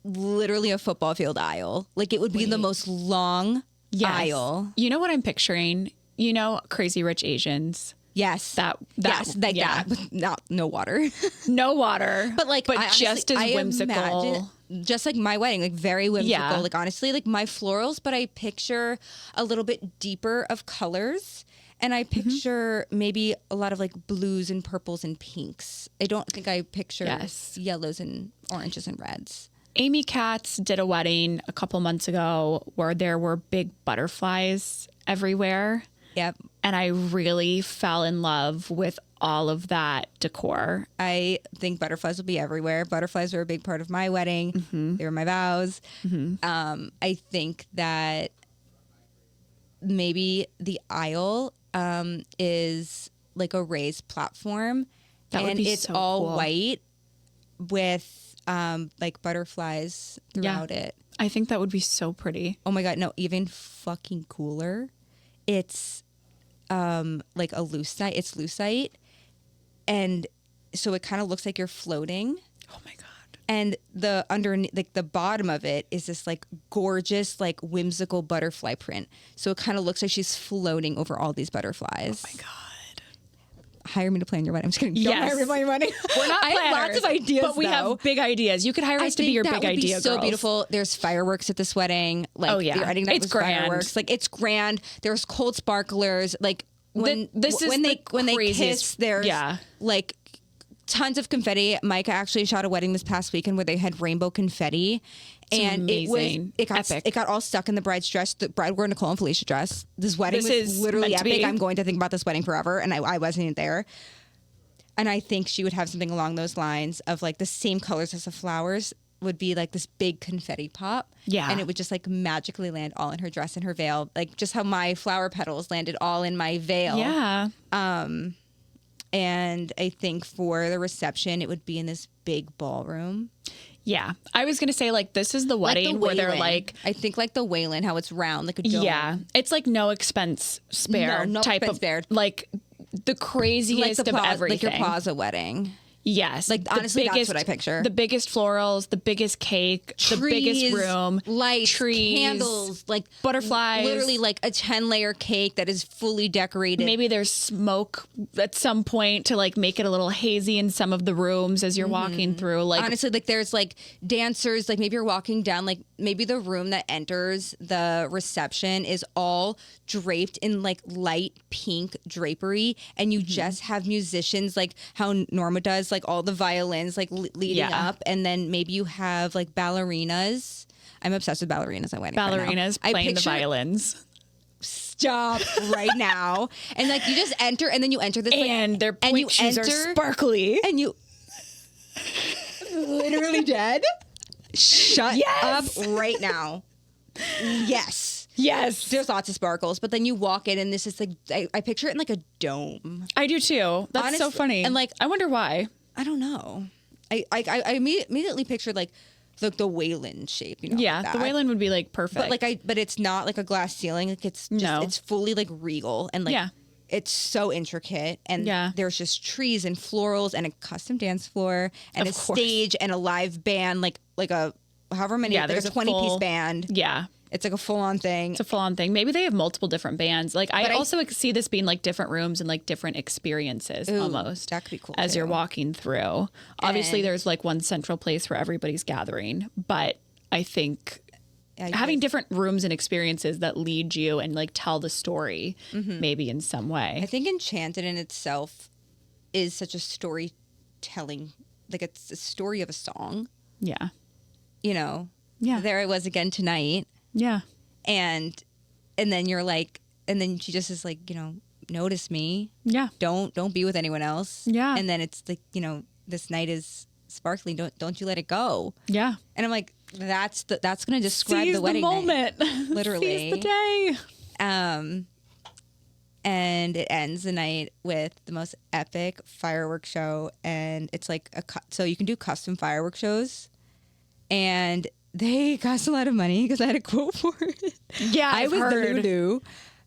Speaker 1: literally a football field aisle. Like it would be the most long aisle.
Speaker 2: You know what I'm picturing? You know, Crazy Rich Asians.
Speaker 1: Yes.
Speaker 2: Yes,
Speaker 1: like
Speaker 2: yeah.
Speaker 1: that. With no water.
Speaker 2: No water.
Speaker 1: But like I
Speaker 2: just
Speaker 1: honestly,
Speaker 2: as
Speaker 1: I
Speaker 2: whimsical.
Speaker 1: imagine- just like my wedding, like very whimsical.
Speaker 2: Yeah.
Speaker 1: Like honestly, like my florals, but I picture a little bit deeper of colors. And I picture maybe a lot of like blues and purples and pinks. I don't think I picture yellows and oranges and reds.
Speaker 2: Amy Katz did a wedding a couple months ago where there were big butterflies everywhere.
Speaker 1: Yep.
Speaker 2: And I really fell in love with all of that decor.
Speaker 1: I think butterflies will be everywhere. Butterflies were a big part of my wedding. They were my vows. I think that maybe the aisle is like a raised platform.
Speaker 2: That would
Speaker 1: and
Speaker 2: be
Speaker 1: it's
Speaker 2: so
Speaker 1: all
Speaker 2: cool.
Speaker 1: white with like butterflies throughout it.
Speaker 2: I think that would be so pretty.
Speaker 1: Oh my God, no, even fucking cooler. It's like a lucite. It's lucite. And so it kind of looks like you're floating.
Speaker 2: Oh my God.
Speaker 1: And the underneath, like the bottom of it is this like gorgeous, like whimsical butterfly print. So it kind of looks like she's floating over all these butterflies.
Speaker 2: Oh my God.
Speaker 1: Hire me to plan your wedding. I'm just kidding. Don't
Speaker 2: Yes.
Speaker 1: hire me to plan your wedding.
Speaker 2: We're not
Speaker 1: I have
Speaker 2: planners,
Speaker 1: lots of ideas,
Speaker 2: but we
Speaker 1: though.
Speaker 2: have big ideas. You could hire us to be your big idea
Speaker 1: so
Speaker 2: girls.
Speaker 1: beautiful. There's fireworks at this wedding. Like,
Speaker 2: Oh, yeah.
Speaker 1: the wedding night
Speaker 2: It's
Speaker 1: was
Speaker 2: grand.
Speaker 1: fireworks. Like, it's grand. There's cold sparklers. Like, when
Speaker 2: This is
Speaker 1: when
Speaker 2: the
Speaker 1: they
Speaker 2: craziest-
Speaker 1: kiss, there's
Speaker 2: yeah.
Speaker 1: like tons of confetti. Micah actually shot a wedding this past weekend where they had rainbow confetti. And
Speaker 2: amazing.
Speaker 1: it got
Speaker 2: Epic.
Speaker 1: it got all stuck in the bride's dress. The bride wore Nicole and Felicia dress. This wedding
Speaker 2: This
Speaker 1: was
Speaker 2: is
Speaker 1: literally
Speaker 2: meant to
Speaker 1: epic.
Speaker 2: be.
Speaker 1: I'm going to think about this wedding forever, and I wasn't there. And I think she would have something along those lines of like the same colors as the flowers would be like this big confetti pop.
Speaker 2: Yeah.
Speaker 1: And it would just like magically land all in her dress and her veil. Like just how my flower petals landed all in my veil.
Speaker 2: Yeah.
Speaker 1: And I think for the reception, it would be in this big ballroom.
Speaker 2: Yeah. I was going to say, like, this is the
Speaker 1: Like the
Speaker 2: wedding where they're
Speaker 1: Wayland.
Speaker 2: like,
Speaker 1: I think like the Wayland, how it's round, like a dome.
Speaker 2: yeah, it's like no expense spare
Speaker 1: No
Speaker 2: type
Speaker 1: expense
Speaker 2: of,
Speaker 1: spared.
Speaker 2: like, the craziest of everything.
Speaker 1: Like your plaza wedding.
Speaker 2: Yes.
Speaker 1: Like, honestly, that's what I picture.
Speaker 2: The biggest florals, the biggest cake, the biggest
Speaker 1: Trees,
Speaker 2: room,
Speaker 1: lights,
Speaker 2: trees,
Speaker 1: candles, like
Speaker 2: butterflies.
Speaker 1: literally like a 10-layer cake that is fully decorated.
Speaker 2: Maybe there's smoke at some point to like make it a little hazy in some of the rooms as you're walking through. Like,
Speaker 1: honestly, like there's like dancers, like maybe you're walking down, like maybe the room that enters the reception is all draped in like light pink drapery, and you just have musicians like how Norma does, like all the violins like leading
Speaker 2: Yeah.
Speaker 1: up, and then maybe you have like ballerinas. I'm obsessed with ballerinas at weddings. right now.
Speaker 2: ballerinas
Speaker 1: I
Speaker 2: playing the
Speaker 1: picture-
Speaker 2: violins.
Speaker 1: Stop right now. And like you just enter, and then you enter this like,
Speaker 2: And their
Speaker 1: and you
Speaker 2: point shoes are
Speaker 1: enter-
Speaker 2: sparkly.
Speaker 1: and you literally dead. Shut
Speaker 2: Yes.
Speaker 1: up right now. Yes.
Speaker 2: Yes.
Speaker 1: There's lots of sparkles, but then you walk in and this is like I picture it in like a dome.
Speaker 2: I do too. That's so
Speaker 1: Honestly,
Speaker 2: funny.
Speaker 1: and, like,
Speaker 2: I wonder why.
Speaker 1: I don't know. I immediately pictured like the Wayland shape, you know.
Speaker 2: Yeah,
Speaker 1: like
Speaker 2: the
Speaker 1: that.
Speaker 2: Wayland would be like perfect.
Speaker 1: But it's not like a glass ceiling. Like it's just
Speaker 2: No.
Speaker 1: it's fully like regal and like
Speaker 2: Yeah.
Speaker 1: it's so intricate, and
Speaker 2: Yeah.
Speaker 1: there's just trees and florals and a custom dance floor and
Speaker 2: Of
Speaker 1: a
Speaker 2: course.
Speaker 1: stage and a live band, like a however many,
Speaker 2: Yeah,
Speaker 1: like
Speaker 2: there's
Speaker 1: a
Speaker 2: a
Speaker 1: 20-piece
Speaker 2: full-
Speaker 1: band.
Speaker 2: yeah.
Speaker 1: It's like a full-on thing.
Speaker 2: It's a full-on thing. Maybe they have multiple different bands. Like I also see this being like different rooms and like different experiences almost.
Speaker 1: that could be cool,
Speaker 2: as you're
Speaker 1: too.
Speaker 2: walking through. Obviously,
Speaker 1: And-
Speaker 2: there's like one central place where everybody's gathering, but I think
Speaker 1: Yeah, you
Speaker 2: having
Speaker 1: guys-
Speaker 2: different rooms and experiences that lead you and like tell the story maybe in some way.
Speaker 1: I think Enchanted in itself is such a storytelling, like it's a story of a song.
Speaker 2: Yeah.
Speaker 1: You know.
Speaker 2: Yeah.
Speaker 1: There I was again tonight.
Speaker 2: Yeah.
Speaker 1: And then you're like, and then she just is like, you know, notice me.
Speaker 2: Yeah.
Speaker 1: Don't be with anyone else.
Speaker 2: Yeah.
Speaker 1: And then it's like, you know, this night is sparkling. Don't you let it go.
Speaker 2: Yeah.
Speaker 1: And I'm like, that's going to describe
Speaker 2: Seize
Speaker 1: the wedding night.
Speaker 2: moment.
Speaker 1: Literally.
Speaker 2: Seize the day.
Speaker 1: And it ends the night with the most epic fireworks show, and it's like so you can do custom fireworks shows, and they cost a lot of money because I had a quote for it.
Speaker 2: Yeah,
Speaker 1: I
Speaker 2: I've
Speaker 1: was
Speaker 2: heard.
Speaker 1: the Lulu.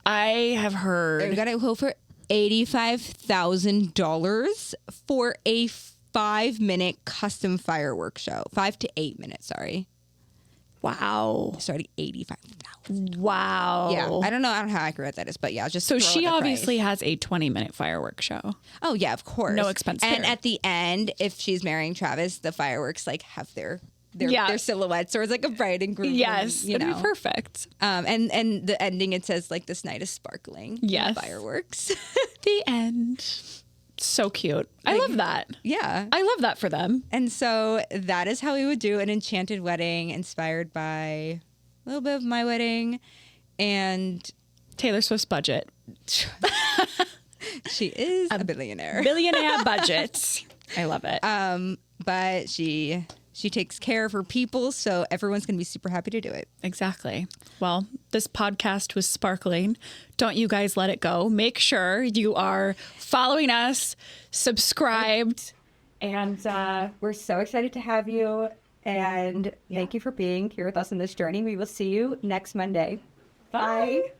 Speaker 2: I have
Speaker 1: I
Speaker 2: heard.
Speaker 1: got a quote for $85,000 for a 5-minute custom fireworks show. 5 to 8 minutes, sorry.
Speaker 2: Wow.
Speaker 1: Starting 85,000.
Speaker 2: Wow.
Speaker 1: Yeah, I don't know how accurate that is, but yeah, just
Speaker 2: So
Speaker 1: throw
Speaker 2: she
Speaker 1: out the
Speaker 2: obviously
Speaker 1: price.
Speaker 2: has a 20-minute fireworks show.
Speaker 1: Oh yeah, of course.
Speaker 2: No expense
Speaker 1: And
Speaker 2: spared.
Speaker 1: at the end, if she's marrying Travis, the fireworks like have their
Speaker 2: Yeah.
Speaker 1: silhouettes, or it's like a bride and groom.
Speaker 2: Yes,
Speaker 1: you
Speaker 2: it'd
Speaker 1: know.
Speaker 2: be perfect.
Speaker 1: And the ending, it says like this night is sparkling.
Speaker 2: Yes.
Speaker 1: Fireworks.
Speaker 2: The end. So cute. I love that.
Speaker 1: Yeah.
Speaker 2: I love that for them.
Speaker 1: And so that is how we would do an enchanted wedding, inspired by a little bit of my wedding, and
Speaker 2: Taylor Swift's budget.
Speaker 1: she is a billionaire.
Speaker 2: Billionaire budget. I love it.
Speaker 1: But she takes care of her people, so everyone's going to be super happy to do it.
Speaker 2: Exactly. Well, this podcast was sparkling. Don't you guys let it go. Make sure you are following us, subscribed, and
Speaker 1: We're so excited to have you, and thank you for being here with us on this journey. We will see you next Monday. Bye.